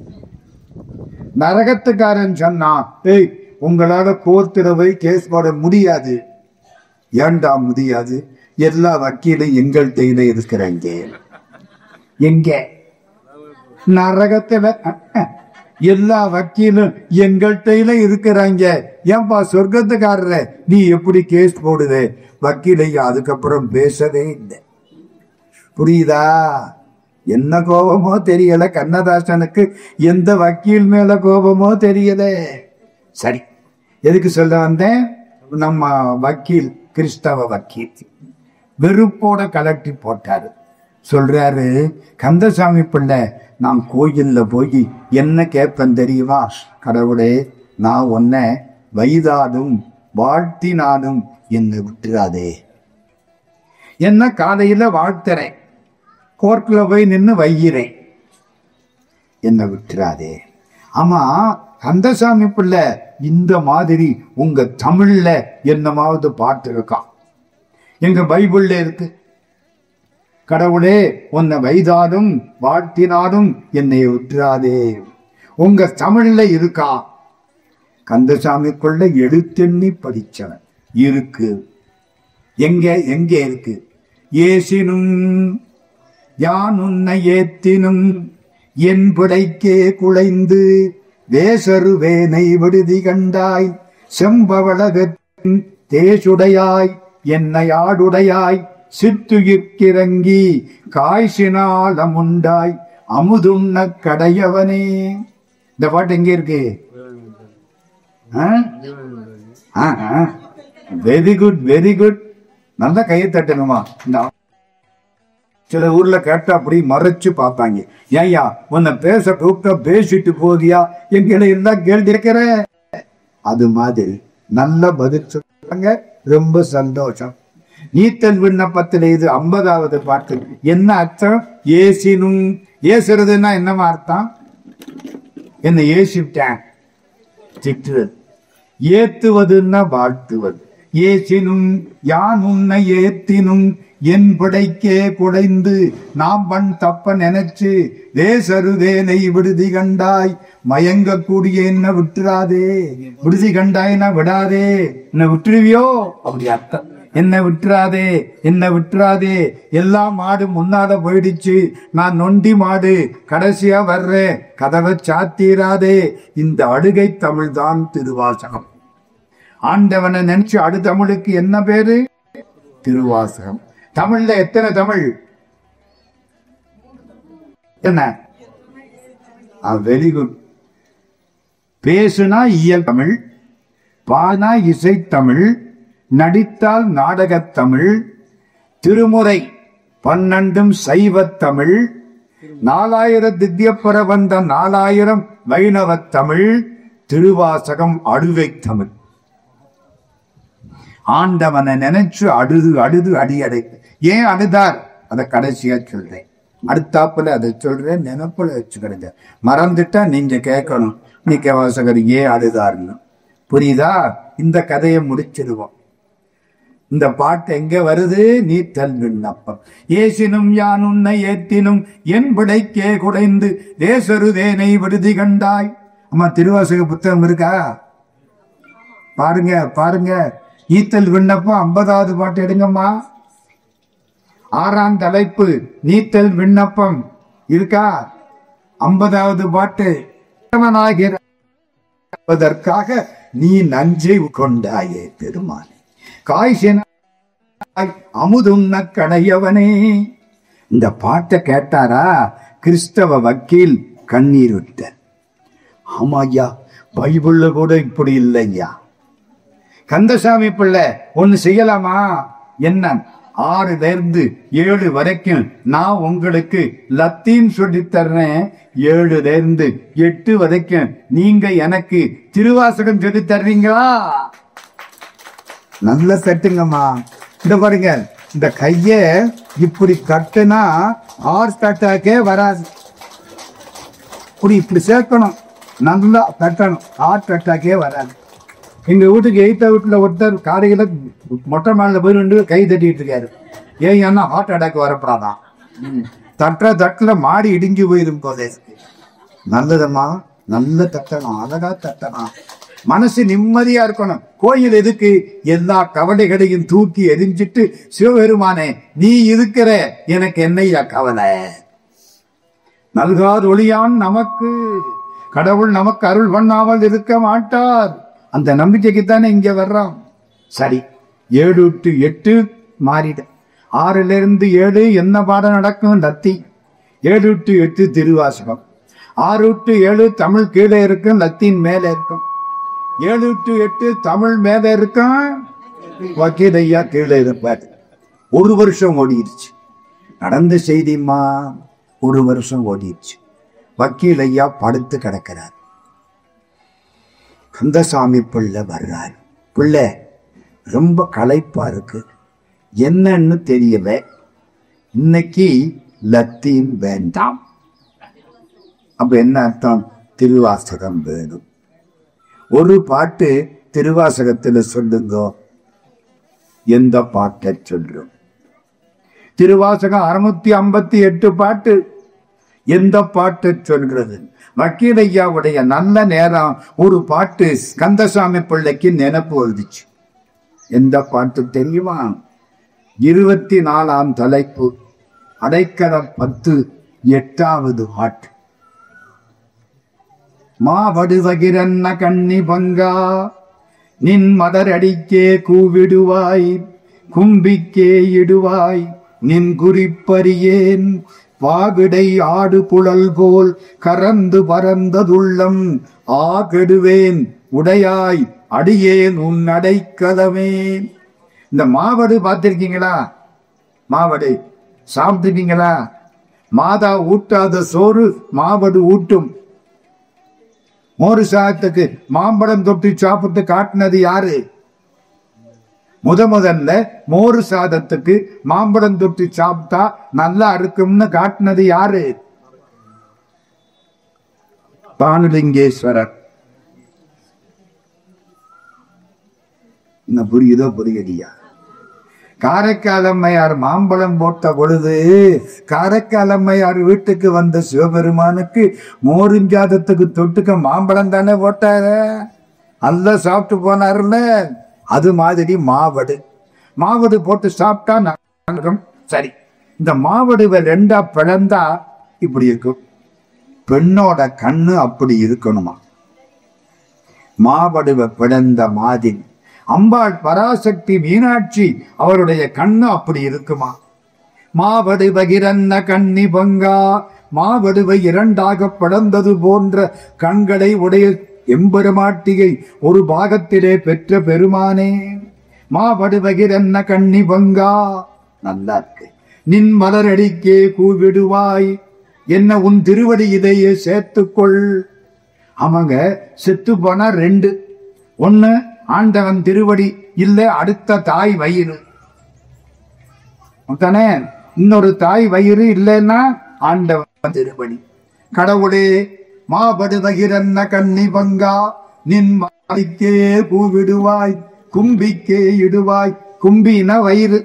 நரகத்துக்காரன் சொன்னா, ஏய், உங்களால கோர்ட்ல போய் கேஸ் போட முடியாது. ஏண்டா முடியாது? எல்லா வக்கீலும் எங்கள்கிட்ட இருக்கிறாங்க. எங்க? நரகத்துல எல்லா வக்கீலும் எங்கள்கிட்ட இருக்கிறாங்க. ஏன்பா சொர்க்கத்துக்காரர நீ எப்படி கேஸ் போடுது? வக்கீலையா அதுக்கப்புறம் பேசவே இல்லை. புரியுதா? என்ன கோபமோ தெரியல கண்ணதாசனுக்கு, எந்த வக்கீல் மேல கோபமோ தெரியல. சரி, எதுக்கு சொல்ல வந்தேன்? நம்ம வக்கீல், கிறிஸ்தவ வக்கீல், வெறுப்போட கலட்டி போட்டாரு. சொல்றாரு, கந்தசாமி பிள்ளை, நான் கோயில்ல போய் என்ன கேட்பேன் தெரியுமா? கடவுளே, நான் உன்னை வைதாலும் வாழ்த்தினாலும் என்னை விட்டுறாதே. என்ன காலையில வாழ்த்துறேன், கோர்ட்ல போய் நின்று வைகிறேன், என்னை விட்டுறாதே. ஆமா கந்தசாமி பிள்ளை, இந்த மாதிரி உங்க தமிழ்ல என்னமாவது பாட்டு இருக்கா? எங்க பைபிள்ல இருக்கு. கடவுளே, உன்னை வைதாலும் வாழ்த்தினாலும் என்னை விட்டுறாதே. உங்க தமிழ்ல இருக்கா? கந்தசாமிக்குள்ள எழுத்தெண்ணி படிச்சவன் இருக்கு. எங்க எங்க இருக்கு? ஏசினும் யான் உன்னை ஏத்தினும் என் பிடைக்கே குலைந்து வேசருவேனை விடுதி கண்டாய் செம்பவளகத்தின் தேசுடையாய் என்னை ஆடுடையாய் சித்துயிர்க்கிறங்கி காய்ச்சினாலமுண்டாய் அமுதுண்ண கடையவனே. இந்த பாட்டு எங்க இருக்கு? Very good, very good. நல்லா கையை தட்டணுமா? இந்த சில ஊர்ல கேட்டா அப்படி மறைச்சு பார்ப்பாங்க. ஏயா உன்னை பேச கூப்பிட்டா பேசிட்டு போதியா, எங்களை எல்லாம் கேள்வி இருக்கிற. அது மாதிரி நல்ல பதில் சொல்றாங்க, ரொம்ப சந்தோஷம். நீத்தல் விண்ணப்பத்தில் இது 50வது பாட்டு. என்ன அர்த்தம்? ஏசினும். ஏசுறதுன்னா என்னமா அர்த்தம்? என்ன ஏசிட்டேன், திட்டுறது. ஏத்துவதுன்னா வாழ்த்துவது. ஏசினும் யான் உன்னை ஏத்தினும் என் பிடைக்கே குடைந்து நாம் பண் தப்ப நினைச்சு வேசருவேனை விடுதி கண்டாய் மயங்க கூடிய என்ன விட்டுறாதே. விடுதி கண்டாய்னா விடாதே, என்ன விட்டுருவியோ அப்படி அர்த்தம். என்ன விட்டுறாதே, என்ன விட்டுறாதே. எல்லா மாடு முன்னால போயிடுச்சு, நான் நொண்டி மாடு கடைசியா வர்றேன், கதவை சாத்தீராதே. இந்த அழுகை தமிழ் தான் திருவாசகம். ஆண்டவனை நினைச்சு அடு தமிழுக்கு என்ன பேரு? திருவாசகம். தமிழ்ல எத்தனை தமிழ்? என்ன? Very good. பேசுனா இயல் தமிழ், பானா இசைத்தமிழ், நடித்தால் நாடகத்தமிழ், திருமுறை 12 சைவத்தமிழ், 4000 திவ்ய பிரபந்த 4000 வைணவத்தமிழ், திருவாசகம் அழுகை தமிழ். ஆண்டவனை நினைச்சு அழுது அழுது அடியடை. ஏன் அழுதார் அதை கடைசியா சொல்றேன், அடுத்தாப்புல அதை சொல்றேன், நினைப்புல வச்சுக்கிடுங்க. மறந்துட்டா நீங்க கேட்கணும், நீக்க வாசகர் ஏன் அழுதார்னு. புரியுதா? இந்த கதையை முடிச்சிருவோம். இந்த பாட்டு எங்க வருது? நீத்தல் விண்ணப்பம். ஏசினும் யான் உன்னை ஏத்தினும் என் பிடைக்கே குடைந்து தேசருதேனை விடுதி கண்டாய். அம்மா திருவாசக புத்தகம் இருக்கா? பாருங்க பாருங்க. நீத்தல் விண்ணப்பம் 50வது பாட்டு எடுங்கம்மா. 6ஆம் தலைப்பு நீத்தல் விண்ணப்பம் இருக்கா? 50வது பாட்டு. அதற்காக நீ நஞ்சை கொண்டாயே பெருமானே, காய்ச்சினாய் அமுதுண்ண கடையவனே. இந்த பாட்டை கேட்டாரா கிறிஸ்தவ வக்கீல் கண்ணீர் விட்ட. ஆமா ஐயா, பைபிள்ல கூட இப்படி இல்லையா. கந்தசாமி பிள்ளை ஒன்னு செய்யலாமா? என்ன? 6ல இருந்து 7 வரைக்கும் நான் உங்களுக்கு லத்தீன் சொல்லி தர்றேன். 7ல இருந்து 8 வரைக்கும் நீங்க எனக்கு திருவாசகம் சொல்லி தர்றீங்களா? நல்ல தட்டுங்கம்மா. இந்த பாருங்க, இந்த கைய இப்படி தட்டுனா ஹார்ட் அட்டாக்கே வராது. இப்படி சேர்க்கணும், நல்லா தட்டணும், ஹார்ட் அட்டாக்கே வராது. எங்க வீட்டுக்கு எய்த்த வீட்டுல ஒருத்தர் காலையில மொட்டை மாடில போய் 2 கை தட்டிட்டு இருக்காரு. ஏன்னா ஹார்ட் அட்டாக் வரப்படாதான். தட்டுல மாடி இடிஞ்சு போயிரும் போதே. நல்லதம்மா, நல்ல தட்டணும், அழகா தட்டணும், மனசு நிம்மதியா இருக்கணும். கோயில் எதுக்கு? எல்லா கவலைகளையும் தூக்கி எரிஞ்சிட்டு சிவபெருமானே நீ இருக்கிற, எனக்கு என்னையா கவலை? நல்கார் ஒளியான் நமக்கு, கடவுள் நமக்கு அருள் பண்ணாமல் இருக்க மாட்டார். அந்த நம்பிக்கைக்குத்தானே இங்க வர்றோம். சரி, 7 to 8 மாறிட. 6ல இருந்து 7 என்ன பாடம் நடக்கும்? லத்தி. 7 to 8 திருவாசகம். 6 to 7 தமிழ் கீழே இருக்கும், லத்தீன் மேல இருக்கும். 7 to 8 தமிழ் மேல இருக்கும், வக்கீல் ஐயா கீழே இருப்பார். 1 வருஷம் ஓடிடுச்சு. நடந்த செய்திமா, 1 வருஷம் ஓடிடுச்சு. வக்கீல் ஐயா படுத்து கிடக்கிறார். கந்தசாமி பிள்ளை வர்றாரு. பிள்ளை ரொம்ப களைப்பா இருக்கு, என்னன்னு தெரியல, இன்னைக்கு லத்தீன் வேண்டாம். அப்ப என்ன அர்த்தம்? திருவாசகம் வேணும். ஒரு பாட்டு திருவாசகத்துல சொல்லுங்க. எந்த பாட்டை சொல்றோம்? திருவாசகம் 658 பாட்டு. எந்த பாட்டை சொல்றது? வக்கீல் ஐயாவுடைய நல்ல நேரம் ஒரு பாட்டு கந்தசாமி பிள்ளைக்கு நினைப்பு வந்துச்சு. எந்த பாட்டு தெரியுமா? 24ஆம் தலைப்பு அடைக்கலம் 10 8வது பாட்டு. மாவடுவகிரன்ன கண்ணி பங்கா நின் மதரடிக்கே கூவிடுவாய் கும்பிக்கே இடுவாய் நின் குறிப்பறியேன் வாவிடை ஆடு புழல் போல் கறந்து பறந்ததுள்ளம் ஆகெடுவேன் உடையாய் அடியேன் உன் அடைக்கலமே. இந்த மாவடு பார்த்திருக்கீங்களா? மாவடு சாப்பிட்டுருக்கீங்களா? மாதா ஊட்டாத சோறு மாவடு ஊட்டும். மோரு சாதத்துக்கு மாம்பழம் தொட்டு சாப்பிட்டு காட்டினது யாரு? முதல்ல மோரு சாதத்துக்கு மாம்பழம் தொட்டு சாப்பிட்டா நல்லா இருக்கும்னு காட்டினது யாரு? பானுலிங்கேஸ்வரர். புரியுதோ புரியலையா? காரைக்கால் அம்மையார் மாம்பழம் போட்ட பொழுது காரைக்கால் அம்மையார் வீட்டுக்கு வந்த சிவபெருமானுக்கு மோருஞ்சாதத்துக்கு தொட்டுக்க மாம்பழம் தானே போட்டாரு. அல்ல சாப்பிட்டு போனாருல்ல. அது மாதிரி மாவடு போட்டு சாப்பிட்டா சரி. இந்த மாவடுவை 2ஆ பிளந்தா இப்படி இருக்கும். பெண்ணோட கண்ணு அப்படி இருக்கணுமா? மாவடுவை பிளந்த மாதிரி அம்பாள் பராசக்தி மீனாட்சி அவருடைய கண்ணு அப்படி இருக்குமா? மாவடு பகிரன்ன கண்ணி பங்கா மாவடுவை 2ஆக பிளந்தது போன்ற கண்களை உடைய எம்பெருமாட்டியை ஒரு பாகத்திலே பெற்ற பெருமானே. மாவடு பகிரன்ன கண்ணி பங்கா நல்லா இருக்கு. நின் மலரடிக்கே கூவிடுவாய் என்ன உன் திருவடி இதையே சேர்த்துக்கொள். அவங்க செத்து போனா 2. ஒன்னு ஆண்டவன் திருவடி, இல்ல அடுத்த தாய் வயிறு. இன்னொரு தாய் வயிறு இல்லைன்னா ஆண்டவன் திருவடி. கடவுளே மாபடுவகிரன்ன கண்ணி பங்கா நின் மலைக்கே கூவிடுவாய் கும்பிக்கே இடுவாய். கும்பின வயிறு.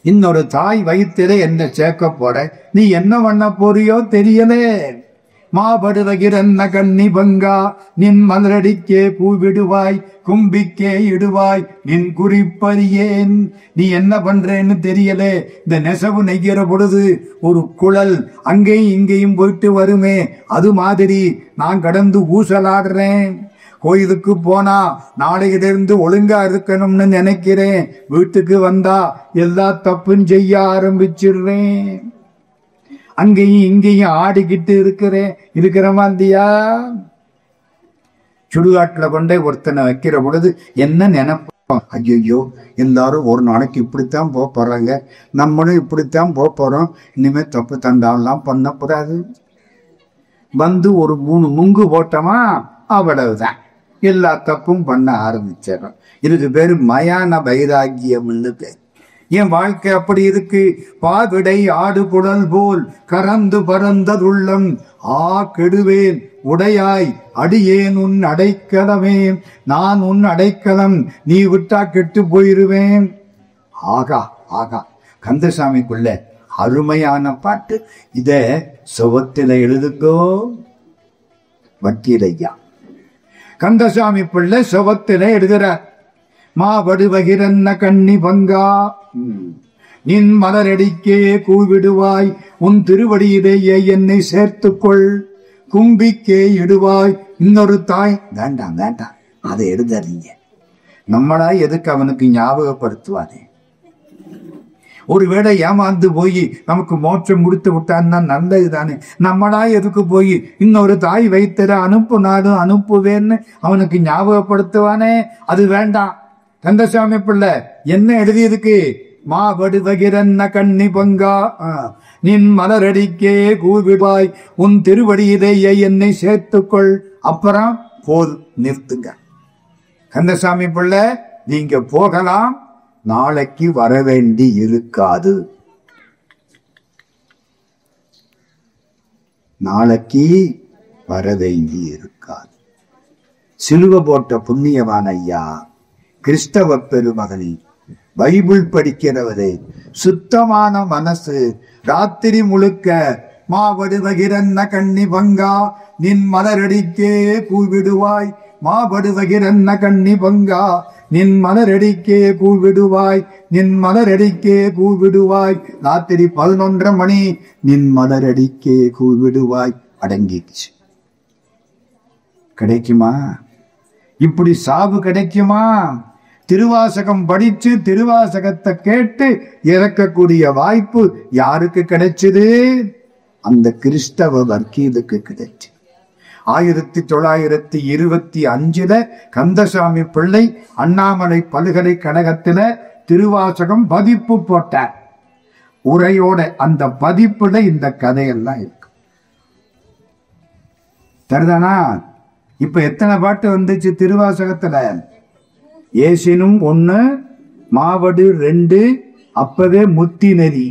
இன்னொரு தாய் வயிற்றில என்ன சேர்க்க போற? நீ என்ன பண்ண போறியோ தெரியலே. மாபடுவகிரன்ன கண்ணி பங்கா நின் மலரடிக்கே பூவிடுவாய் கும்பிக்கே இடுவாய் நின் குறிப்பறியேன். நீ என்ன பண்றேன்னு தெரியலே. இந்த நெசவு நெய்கிற பொழுது ஒரு குழல் அங்கேயும் இங்கேயும் போயிட்டு வருமே, அது மாதிரி நான் கடந்து ஊசலாடுறேன். கோயிலுக்கு போனா நாளையிலிருந்து ஒழுங்கா இருக்கணும்னு நினைக்கிறேன். வீட்டுக்கு வந்தா எல்லா தப்பும் செய்ய ஆரம்பிச்சிடுறேன். அங்கேயும் இங்கேயும் ஆடிக்கிட்டு இருக்கிறமா இல்லையா? சுடுகாட்டுல கொண்டே ஒருத்தனை வைக்கிற பொழுது என்ன நினைப்போம்? ஐயோ, எல்லாரும் ஒரு நாளைக்கு இப்படித்தான் போறாங்க, நம்மளும் இப்படித்தான் போறோம், இனிமே தப்பு தண்டாலாம் பண்ணக்கூடாது. வந்து ஒரு 3 முங்கு போட்டோமா அவ்வளவுதான், எல்லா தப்பும் பண்ண ஆரம்பிச்சிடும். இதுக்கு பேரு மயான வைராக்கியம்னு பேர். என் வாழ்க்கை அப்படி இருக்கு. பாவிடை ஆடு குடல் போல் கறந்து பறந்ததுள்ளம் கெடுவேன் உடையாய் அடியேன் உன் அடைக்கலமே. நான் உன் அடைக்கலம், நீ விட்டா கெட்டு போயிருவேன். ஆகா ஆகா, கந்தசாமிக்குள்ள அருமையான பாட்டு. இத சுவத்தில எழுதுக்கோ வக்கீலையா. கந்தசாமி பிள்ளை சுவத்தில எழுதுறார். மாவடுவகிரன்ன கண்ணி பங்கா நின் மலரடிக்கே கூவிடுவாய் உன் திருவடியிலேயே என்னை சேர்த்துக்கொள் கும்பிக்கே இடுவாய். இன்னொரு தாய் வேண்டாம் வேண்டாம், அதை எழுதாதீங்க. நம்மளா எதுக்கு அவனுக்கு ஞாபகப்படுத்துவானே? ஒருவேளை ஏமாந்து போய் நமக்கு மோட்சம் கொடுத்து விட்டான்னா நல்லதுதானே. நம்மளா எதுக்கு போய் இன்னொரு தாய் வைத்திர அனுப்புனாலும் அனுப்புவேன்னு அவனுக்கு ஞாபகப்படுத்துவானே? அது வேண்டாம். கந்தசாமி பிள்ளை என்ன எழுதியதுக்கு? மாவடுவகிரன்ன கண்ணி பங்கா நின் மலரடிக்கே கூவிடுவாய் உன் திருவடியிலேயே என்னை சேர்த்துக்கொள். அப்புறம் போது, நிறுத்துங்க. கந்தசாமி பிள்ளை, நீங்க போகலாம், நாளைக்கு வரவேண்டி இருக்காது. நாளைக்கு வரவேண்டி இருக்காது. சிலுவை போட்ட புண்ணியவான் ஐயா, கிறிஸ்தவ பெருமகனே, பைபிள் படிக்கிறவரே, சுத்தமான மனசு, ராத்திரி முழுக்க மாவடுவகிரன்ன கண்ணி பங்கா நின் மலரடிக்கே கூவிடுவாய் மாவடுவகிரன்ன கண்ணி பங்கா நின் மலரடிக்கே கூவிடுவாய், நின் மலரடிக்கே கூவிடுவாய். ராத்திரி 11:30 மணி, நின் மலரடிக்கே கூவிடுவாய். அடங்கிடுச்சு. கிடைக்குமா? இப்படி சாவு கிடைக்குமா? திருவாசகம் படிச்சு திருவாசகத்தை கேட்டு இறக்கக்கூடிய வாய்ப்பு யாருக்கு கிடைச்சது? அந்த கிறிஸ்தவ வர்க்கீதுக்கு கிடைச்சு. 1925 கந்தசாமி பிள்ளை அண்ணாமலை பல்கலைக்கழகத்தில திருவாசகம் பதிப்பு போட்டார். உரையோட அந்த பதிப்புல இந்த கதையெல்லாம் இருக்கு. சரிதானா? இப்ப எத்தனை பாட்டு வந்துச்சு திருவாசகத்துல? ஏசினும் 1, மாவடு 2, அப்பவே முத்தி நெறி.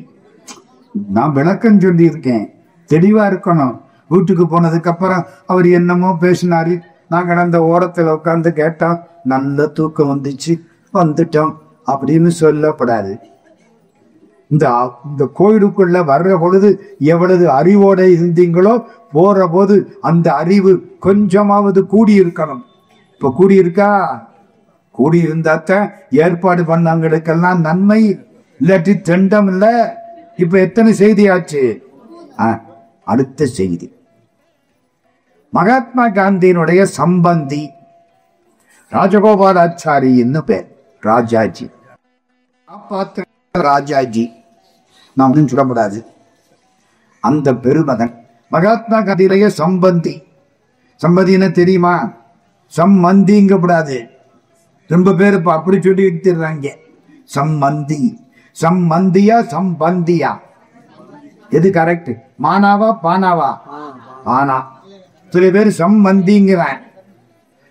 நான் விளக்கம் சொல்லி இருக்கேன், தெளிவா இருக்கணும். வீட்டுக்கு போனதுக்கு அப்புறம் அவர் என்னமோ பேசினாரு, நாங்க அந்த ஓரத்துல உட்கார்ந்து கேட்டோம், நல்ல தூக்கம் வந்துச்சு, வந்துட்டோம் அப்படின்னு சொல்லப்படாது. இந்த கோயிலுக்குள்ள வர்ற பொழுது எவ்வளவு அறிவோட இருந்தீங்களோ போற போது அந்த அறிவு கொஞ்சமாவது கூடியிருக்கணும். இப்ப கூடியிருக்கா? கூடியிருந்தாத்தான் ஏற்பாடு பண்ணவங்களுக்கெல்லாம் நன்மை, இல்லாட்டி தெண்டம் இல்ல. இப்ப எத்தனை செய்தி ஆச்சு? அடுத்த செய்தி, மகாத்மா காந்தியினுடைய சம்பந்தி ராஜகோபாலாச்சாரின்னு பேர். ராஜாஜி, ராஜாஜி நான் ஒன்றும் சொல்லப்படாது. அந்த பெருமகன் மகாத்மா காந்தியுடைய சம்பந்தி. சம்பந்தின்னு தெரியுமா? சம்மந்திங்கப்படாது. ரொம்ப பேர் இப்ப அப்படி சொல்லி எடுத்துடுறாங்க. சம்மந்தி, சம்மந்தியா சம்பந்தியா? எது கரெக்ட்? மானாவா பானாவா? பானா. சில பேர் சம்மந்திங்கிறான்.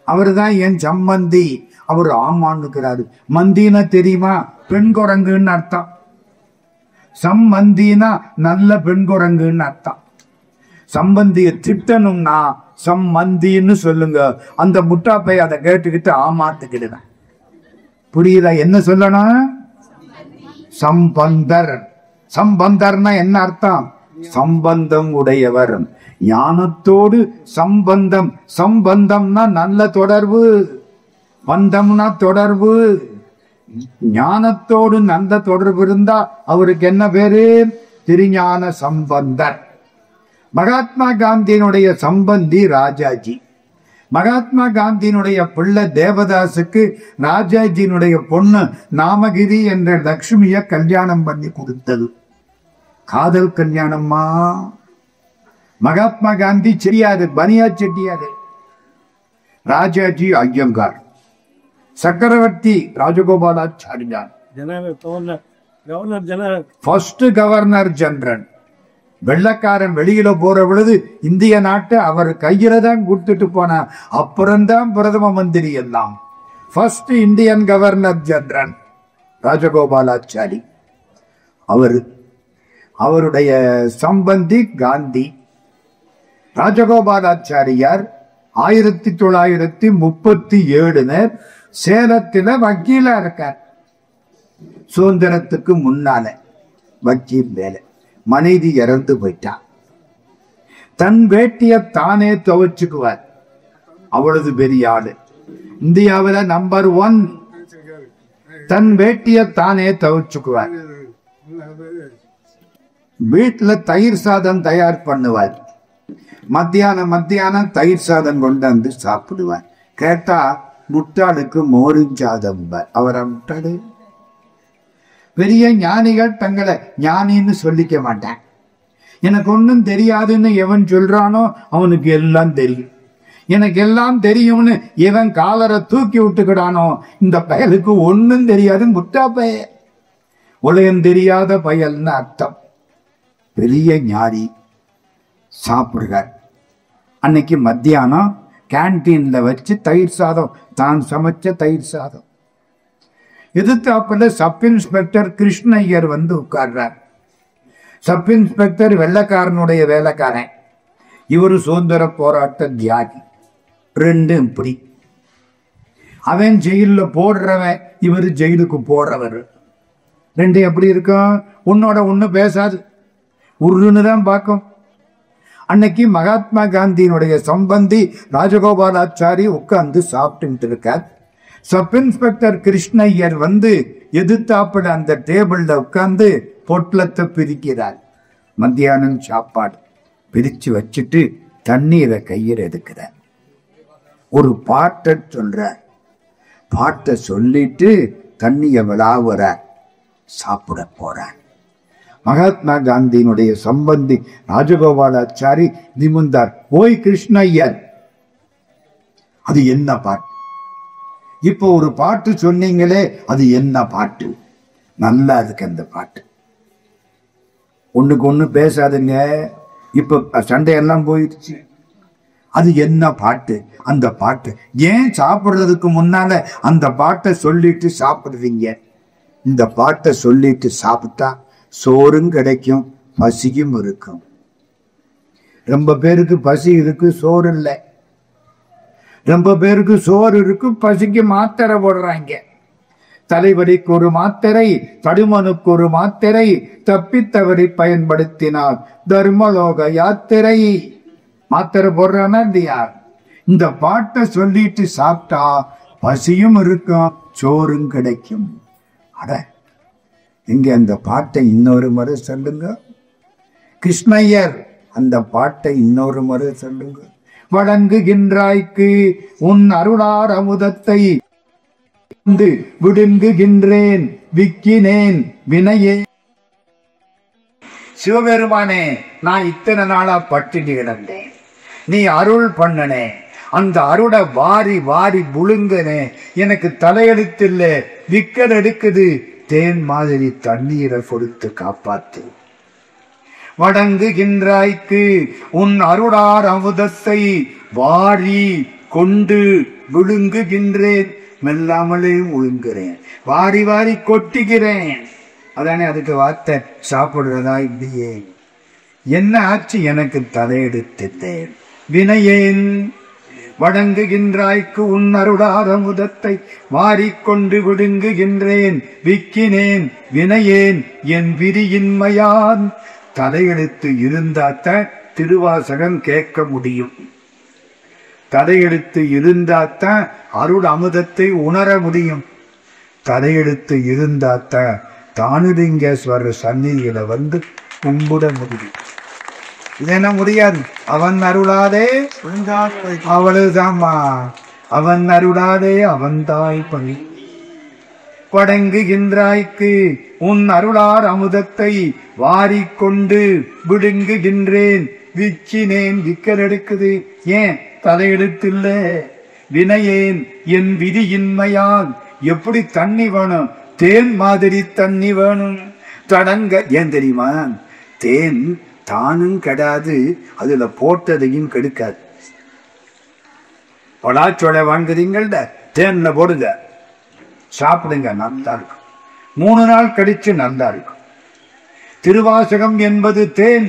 அவரு தான் என் சம்மந்தி. அவரு ஆமான்னுக்கிறாரு. மந்தினா தெரியுமா? பெண் குரங்குன்னு அர்த்தம். சம்மந்தினா நல்ல பெண் குரங்குன்னு அர்த்தம். சம்பந்திய திட்டணும்னா சம்மந்தின்னு சொல்லுங்க. அந்த முட்டாப்பை அதை கேட்டுக்கிட்டு ஆமாத்துக்கிடுவேன். புரியுதா? என்ன சொல்லணும்? சம்பந்தர். சம்பந்தர்னா என்ன அர்த்தம்? சம்பந்தம் உடையவர். ஞானத்தோடு சம்பந்தம். சம்பந்தம்னா நல்ல தொடர்பு, பந்தம்னா தொடர்பு. ஞானத்தோடு நல்ல தொடர்பு இருந்தா அவருக்கு என்ன பேரு? திருஞான சம்பந்தர். மகாத்மா காந்தியினுடைய சம்பந்தி ராஜாஜி. மகாத்மா காந்தியினுடைய பிள்ளை தேவதாசுக்கு ராஜாஜியினுடைய பொண்ணு நாமகிரி என்ற லட்சுமிய கல்யாணம் பண்ணி கொடுத்தது. காதல் கல்யாணம்மா. மகாத்மா காந்தி செட்டியாரு, பனியா செட்டியாரு. ராஜாஜி ஐயங்கார். சக்கரவர்த்தி ராஜகோபாலாச்சாரியார் ஃபர்ஸ்ட் கவர்னர் ஜெனரல். வெள்ளக்காரன் வெளியில போற பொழுது இந்திய நாட்டை அவர் கையில தான் கொடுத்துட்டு போனார். அப்புறம்தான் பிரதம மந்திரி எல்லாம். First Indian governor general Rajagopalachari. அவருடைய சம்பந்தி காந்தி. ராஜகோபாலாச்சாரியார் 1937 சேலத்துல வக்கீலா இருக்கார். சுதந்திரத்துக்கு முன்னால வக்கீல் வேலை. மனைவி இறந்து போயிட்டார். தன் வேட்டிய தானே துவைச்சுக்குவார். அவ்வளவு பெரிய ஆளு. இந்தியாவில நம்பர் 1. தன் வேட்டிய தானே துவைச்சுக்குவார். வீட்டுல தயிர் சாதம் தயார் பண்ணுவார். மத்தியானம் தயிர் சாதம் கொண்டாந்து சாப்பிடுவார். கேட்டா முட்டாளுக்கு மோரிஞ்சாதம். அவரை முட்டாளு. பெரிய ஞானிகள் தங்களை ஞானின்னு சொல்லிக்க மாட்டான். எனக்கு ஒன்னும் தெரியாதுன்னு எவன் சொல்றானோ அவனுக்கு எல்லாம் தெரியும். எனக்கு எல்லாம் தெரியும்னு எவன் காலரை தூக்கி விட்டுக்கிடானோ இந்த பயலுக்கு ஒன்னும் தெரியாது, முட்டா பய. உலகம் தெரியாத பயல்னு அர்த்தம். பெரிய ஞானி சாப்பிடுறார். அன்னைக்கு மத்தியானம் கேன்டீன்ல வச்சு தயிர் சாதம், தான் சமைச்ச தயிர் சாதம். எதிர்த்தாப்புல சப் இன்ஸ்பெக்டர் கிருஷ்ணய்யர் வந்து உட்கார்றார். சப் இன்ஸ்பெக்டர் வெள்ளக்காரனுடைய வேலைக்காரன். இவரு சுதந்திர போராட்ட தியாகி. ரெண்டும் இப்படி. அவன் ஜெயில போடுறவன், இவரு ஜெயிலுக்கு போடுறவர். ரெண்டு எப்படி இருக்கும்? உன்னோட ஒண்ணு பேசாது, உருன்னு தான் பார்க்கும். அன்னைக்கு மகாத்மா காந்தியினுடைய சம்பந்தி ராஜகோபாலாச்சாரி உட்கார்ந்து சாப்பிட்டு இருக்கார். சப் இன்ஸ்பெக்டர் கிருஷ்ணய்யர் வந்து எதிர்த்தாப்புல அந்த டேபிள்ல உட்கார்ந்து பொட்டலத்தை பிரிக்கிறார். மத்தியானம் சாப்பாடு பிரிச்சு வச்சுட்டு தண்ணீரை கையில் எடுக்கிறார். ஒரு பாட்டை சொல்றார். பாட்டை சொல்லிட்டு தண்ணிய விளாவுறார். சாப்பிட போறார். மகாத்மா காந்தியினுடைய சம்பந்தி ராஜகோபாலாச்சாரி நிமிர்ந்தார். ஓய் கிருஷ்ணய்யர், அது என்ன பாட்டு? இப்போ ஒரு பாட்டு சொன்னீங்களே, அது என்ன பாட்டு? நல்லா இருக்கு அந்த பாட்டு. ஒண்ணுக்கு ஒண்ணு பேசாதுங்க. இப்ப சண்டையெல்லாம் போயிடுச்சு. அது என்ன பாட்டு? அந்த பாட்டு ஏன் சாப்பிடுறதுக்கு முன்னால அந்த பாட்டை சொல்லிட்டு சாப்பிடுவீங்க? இந்த பாட்டை சொல்லிட்டு சாப்பிட்டா சோறும் கிடைக்கும், பசியும் இருக்கும். ரொம்ப பேருக்கு பசி இருக்கு, சோறு இல்லை. ரொம்ப பேருக்கு சோறு இருக்கு, பசிக்கு மாத்திரை போடுறாங்க. தலைவலிக்கு ஒரு மாத்திரை, தடுமனுக்கு ஒரு மாத்திரை, தப்பித்தவரை பயன்படுத்தினால் தர்மலோக யாத்திரை. மாத்திரை போடுறானா இல்லையா? இந்த பாட்டை சொல்லிட்டு சாப்பிட்டா பசியும் இருக்கும், சோறும் கிடைக்கும். அட, இங்க அந்த பாட்டை இன்னொரு முறை சொல்லுங்க கிருஷ்ணய்யர். அந்த பாட்டை இன்னொரு முறை சொல்லுங்க. வழங்குகின்றாய்க்கு உன் அருளார் அமுதத்தை விடுங்குகின்றேன், விக்கினேன் வினையே. சிவபெருமானே, நான் இத்தனை நாளா பட்டினி கிடந்தேன், நீ அருள் பண்ணனே, அந்த அருளை வாரி வாரி புழுங்கனே, எனக்கு தலையெழுத்தில்ல, விக்கல் எடுக்குது, தேன் மாதிரி தண்ணீரை கொடுத்து காப்பாத்து. வணங்குகின்றாய்க்கு உன் அருளார் அமுதத்தை வாரி கொண்டு விழுங்குகின்றேன், மெல்லாமலே விழுங்குறேன், வாரி வாரி கொட்டுகிறேன். அதானே அதுக்கு வார்த்தை. சாப்பிடுறதா இல்லையே? என்ன ஆச்சு? எனக்கு தலையெடுத்தேன், வினையேன். வணங்குகின்றாய்க்கு உன் அருளார் அமுதத்தை வாரிக்கொண்டு விழுங்குகின்றேன், விக்கினேன் வினையேன் என் விரியின்மையான். தலையெழுத்து இருந்தாத்த திருவாசகம் கேட்க முடியும். தலையெழுத்து இருந்தாத்தான் அருள் அமுதத்தை உணர முடியும். தலையெழுத்து இருந்தாத்த தானுலிங்கேஸ்வரர் சந்நிதியில வந்து கும்பிட முடியும். இதென்ன முடியாது. அவன் அருளாதே அவளுதாம்மா, அவன் அருளாதே அவன்தாய் பணி. வணங்குகின்றாய்க்கு உன் அருளார் அமுதத்தை வாரிக்கொண்டு விழுங்குகின்றேன், விச்சினேன். விக்கல் எடுக்குது, ஏன்? தலையெடுத்தில்ல. வினையேன் என் விதியின்மையால். எப்படி தண்ணி வேணும்? தேன் மாதிரி தண்ணி வேணும். தடங்க. ஏன் தெரியுமா? தேன் தானும் கெடாது, அதுல போட்டதையும் கெடுக்காது. பலாச்சோலை வாங்குறீங்கள்ட, தேன்ல போடுங்க, சாப்பிடுங்க, நல்லா இருக்கும். 3 நாள் கழிச்சு நல்லா இருக்கும். திருவாசகம் என்பது தேன்,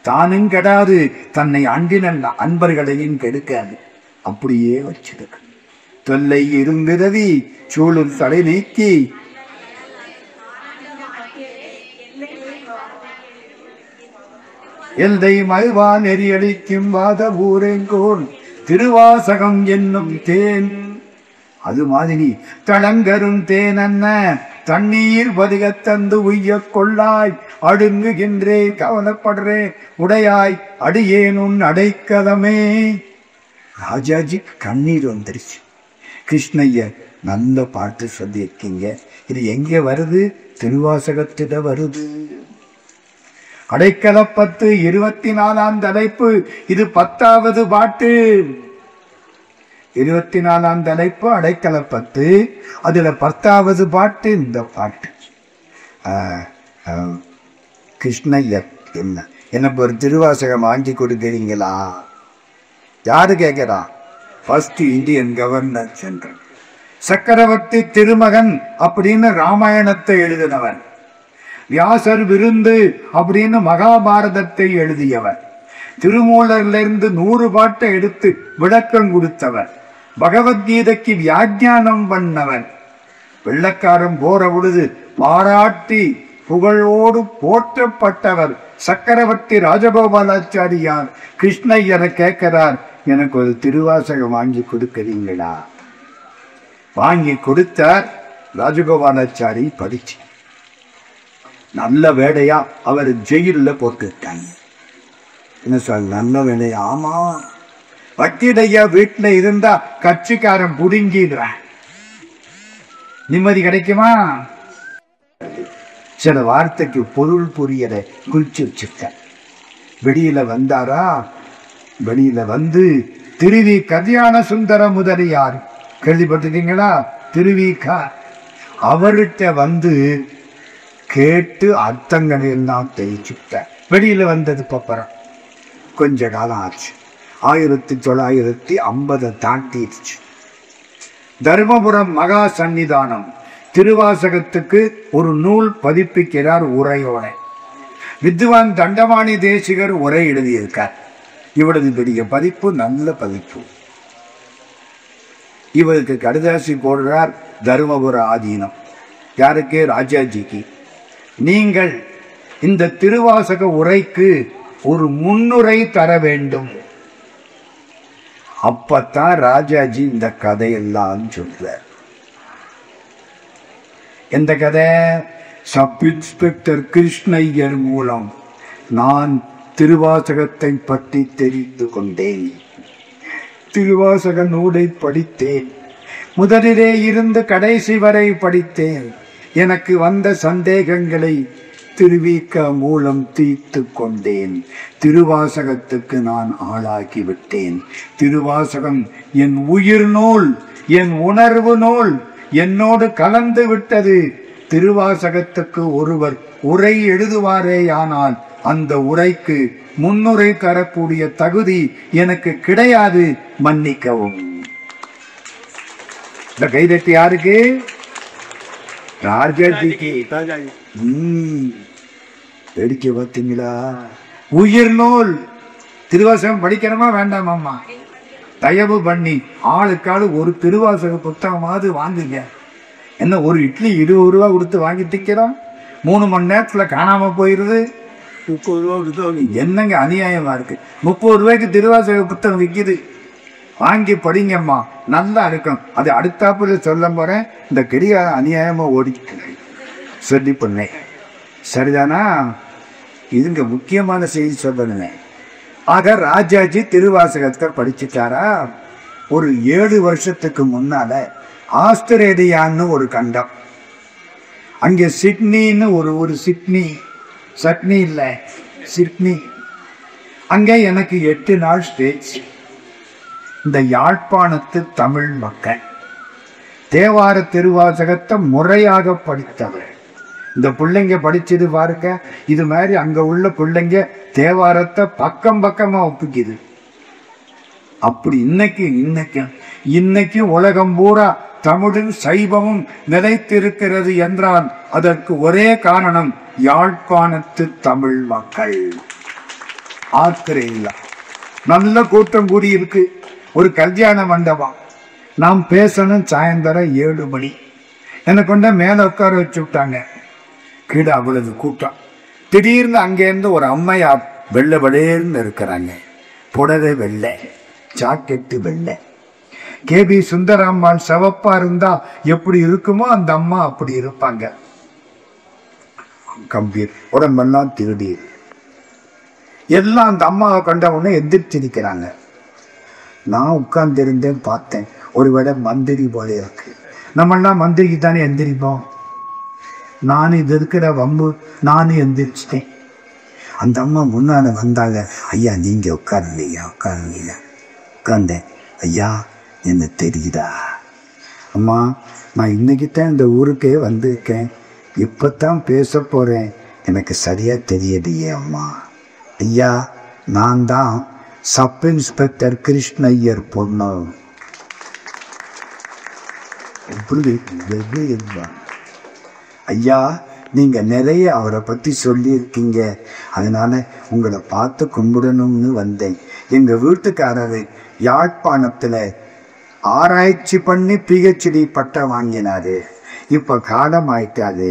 தானும் கெடாது, தன்னை அண்டின அன்பர்களையும் கெடுக்காது. அப்படியே வச்சிருக்கு. தொல்லை இரும்பிறவி சூழும் தலை நீக்கி எல்லை மல்வா நெறியளிக்கும் வாத ஊரெங்கோன் திருவாசகம் என்னும் தேன். அது மாதிரி தளங்கரும் தேன் என்ன தண்ணீர் பதிகத்தந்து உய்ய கொள்ளாய். அடுங்குகின்றே கவலைப்படுறே உடையாய் அடியேனுன் அடைக்கலமே. ராஜாஜி கண்ணீர் வந்துருச்சு. கிருஷ்ணய்யர் நல்ல பாட்டு சொல்லியிருக்கீங்க. இது எங்க வருது? திருவாசகத்திட வருது. அடைக்கலப்பத்து 24ஆம் தலைப்பு. இது 10வது பாட்டு. 24ஆம் தலைப்பு அடைக்கலப்பத்து. அதுல 10வது பாட்டு இந்த பாட்டு. கிருஷ்ணய்யர் என்ன எனக்கு ஒரு திருவாசகம் வாங்கி கொடுக்கிறீங்களா? யாரு கேட்கிறா? ஃபர்ஸ்ட் இந்தியன் கவர்னர் ஜெனரல் சக்கரவர்த்தி திருமகன் அப்படின்னு ராமாயணத்தை எழுதினவன். வியாசர் விருந்து அப்படின்னு மகாபாரதத்தை எழுதியவர். திருமூலரிலிருந்து 100 பாட்டை எடுத்து விளக்கம் கொடுத்தவர். பகவத்கீதைக்கு வியாக்கியானம் பண்ணவன். வெள்ளக்காரன் போற பொழுது பாராட்டி புகழோடு போற்றப்பட்டவர் சக்கரவர்த்தி ராஜகோபாலாச்சாரியார். கிருஷ்ணய்யரை கேட்கிறார், எனக்கு ஒரு திருவாசகம் வாங்கி கொடுக்கிறீங்களா? வாங்கி கொடுத்தார். ராஜகோபாலாச்சாரி படிச்சு நல்ல வேலையா அவர் ஜெயில போட்டுட்டாங்க. என்ன சொல், நல்ல வேலையா? ஆமா, வக்கீலையா வீட்டுல இருந்தா கட்சிக்காரன் புடுங்கிடுறான், நிம்மதி கிடைக்குமா? சில வார்த்தைக்கு பொருள் புரியல குறிச்சு வச்சிருக்க. வெளியில வந்தாரா, வெளியில வந்து திருவி கல்யாண சுந்தர முதலியார் கேள்விப்பட்டிருக்கீங்களா? திருவிக்கா அவர்கிட்ட வந்து கேட்டு அர்த்தங்களை எல்லாம் தெரிச்சுட்ட. வெளியில வந்ததுக்கு அப்புறம் கொஞ்ச காலம் ஆச்சு. 1950 தாண்டிடுச்சு. தர்மபுரம் மகா சன்னிதானம் திருவாசகத்துக்கு ஒரு நூல் பதிப்பிக்கிறார் உரையோட. வித்வான் தண்டபாணி தேசிகர் உரை எழுதியிருக்கார். இவரது பெரிய பதிப்பு, நல்ல பதிப்பு. இவருக்கு கடுதாசி போடுறார் தர்மபுர ஆதீனம். யாருக்கு? ராஜாஜிக்கு. நீங்கள் இந்த திருவாசக உரைக்கு ஒரு முன்னுரை தர வேண்டும். அப்பத்தான் ராஜாஜி இந்த கதையெல்லாம் சொல்றார். எந்த கதை? சப் இன்ஸ்பெக்டர் கிருஷ்ணய்யர் மூலம் நான் திருவாசகத்தை பற்றி தெரிந்து கொண்டேன். திருவாசக நூலை படித்தேன். முதலிலே இருந்து கடைசி வரை படித்தேன். எனக்கு வந்த சந்தேகங்களை திருவிக்க மூலம் தீர்த்து கொண்டேன். திருவாசகத்துக்கு நான் ஆளாகிவிட்டேன். திருவாசகம் என் உயிர் நூல், என் உணர்வு நூல், என்னோடு கலந்து விட்டது. திருவாசகத்துக்கு ஒருவர் உரை எழுதுவாரேயானால் அந்த உரைக்கு முன்னுரை தரக்கூடிய தகுதி எனக்கு கிடையாது, மன்னிக்கவும். இந்த கைதட்டி யாருக்கு? ராஜாஜிக்கு. வேடிக்கை பார்த்தீங்களா? உயிர் நூல். திருவாசகம் படிக்கணுமா வேண்டாமாம்மா? தயவு பண்ணி ஆளுக்காளு ஒரு திருவாசக புத்தகமாவது வாங்குங்க. என்ன, ஒரு இட்லி 20 ரூபா கொடுத்து வாங்கி திக்கிறோம், 3 மணி நேரத்துல காணாம போயிருது. 30 ரூபா கொடுத்து என்னங்க அநியாயமா இருக்கு? 30 ரூபாய்க்கு திருவாசக புத்தகம் விற்கிது, வாங்கி படிங்கம்மா, நல்லா இருக்கும். அது அடுத்தாப்புல சொல்ல போறேன். இந்த கெடியா அநியாயமா ஓடி சொல்லி பண்ணேன். சரிதானா? இதுங்க முக்கியமான செய்தி சொல்லணுங்க. ஆக ராஜாஜி திருவாசகத்தை படிச்சுட்டாரா? ஒரு 7 வருஷத்துக்கு முன்னால ஆஸ்திரேலியான்னு ஒரு கண்டம், அங்கே சிட்னின்னு ஒரு ஊர், சட்னி இல்ல சிட்னி, அங்கே எனக்கு 8 நாள் ஸ்டேஜ். இந்த யாழ்ப்பாணத்து தமிழ் மக்கள் தேவார திருவாசகத்தை முறையாக படித்தவர். இந்த பிள்ளைங்க படிச்சது பாருங்க, இது மாதிரி அங்க உள்ள பிள்ளைங்க தேவாரத்தை பக்கம் பக்கமா ஒப்புக்குது. அப்படி இன்னைக்கு உலகம் பூரா தமிழும் சைவமும் நிலைத்திருக்கிறது என்றால் அதற்கு ஒரே காரணம் யாழ்ப்பாணத்து தமிழ் மக்கள். ஆத்திரையில்லா நல்ல கூட்டம் கூடியிருக்கு. ஒரு கல்யாண மண்டபம். நாம் பேசணும். சாயந்தரம் 7 மணி. என்னை கொண்ட மேல உட்கார வச்சு விட்டாங்க. கீழே அவ்வளவு கூட்டம். திடீர்னு அங்கேருந்து ஒரு அம்மையார் வெள்ளை வெள்ளையர்னு இருக்கிறாங்க. புடவை வெள்ளை, ஜாக்கெட்டு வெள்ளை. கேபி சுந்தராம்பாள் சிவப்பா இருந்தா எப்படி இருக்குமோ அந்த அம்மா அப்படி இருப்பாங்க. கம்பீர், உடம்பெல்லாம் திருடி. எல்லாம் அந்த அம்மாவை கண்ட உடனே எந்திரிச்சிருக்கிறாங்க. நான் உட்கார்ந்து இருந்தேன், பார்த்தேன். ஒருவேளை மந்திரி போல இருக்கு. நம்மெல்லாம் மந்திரிக்கு தானே எந்திரிப்போம். நானும் இது இருக்கிற வம்பு, நானும் எந்திரிச்சிட்டேன். அந்த அம்மா முன்னால வந்தாங்க. ஐயா நீங்க உட்காருங்க, உட்கார்ந்தேன். ஐயா என்ன தெரியுதா? அம்மா நான் இன்னைக்குத்தான் இந்த ஊருக்கே வந்திருக்கேன், இப்பத்தான் பேச போறேன், எனக்கு சரியா தெரியலையே அம்மா. ஐயா நான் தான் சப் இன்ஸ்பெக்டர் கிருஷ்ணய்யர் பொண்ணு. ஐயா நீங்க நிறைய அவரை பத்தி சொல்லியிருக்கீங்க, அதனால உங்களை பார்த்து கும்பிடணும்னு வந்தேன். எங்க வீட்டுக்காரரு யாழ்ப்பாணத்துல ஆராய்ச்சி பண்ணி PhD பட்டம் வாங்கினாரு. இப்ப காலம் ஆயிட்டாரு.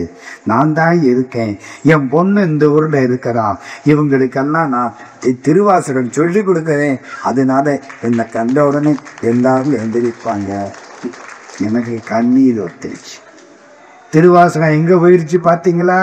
நான் தான் இருக்கேன். என் பொண்ணு இந்த ஊர்ல இருக்கிறா. இவங்களுக்கெல்லாம் நான் திருவாசகம் சொல்லி கொடுக்கிறேன். அதனால என்னை கண்ட உடனே எல்லாரும் எந்திரிப்பாங்க. எனக்கு கண்ணீர் ஒத்துருச்சு. திருவாசகம் எங்க போயிருச்சு பாத்தீங்களா?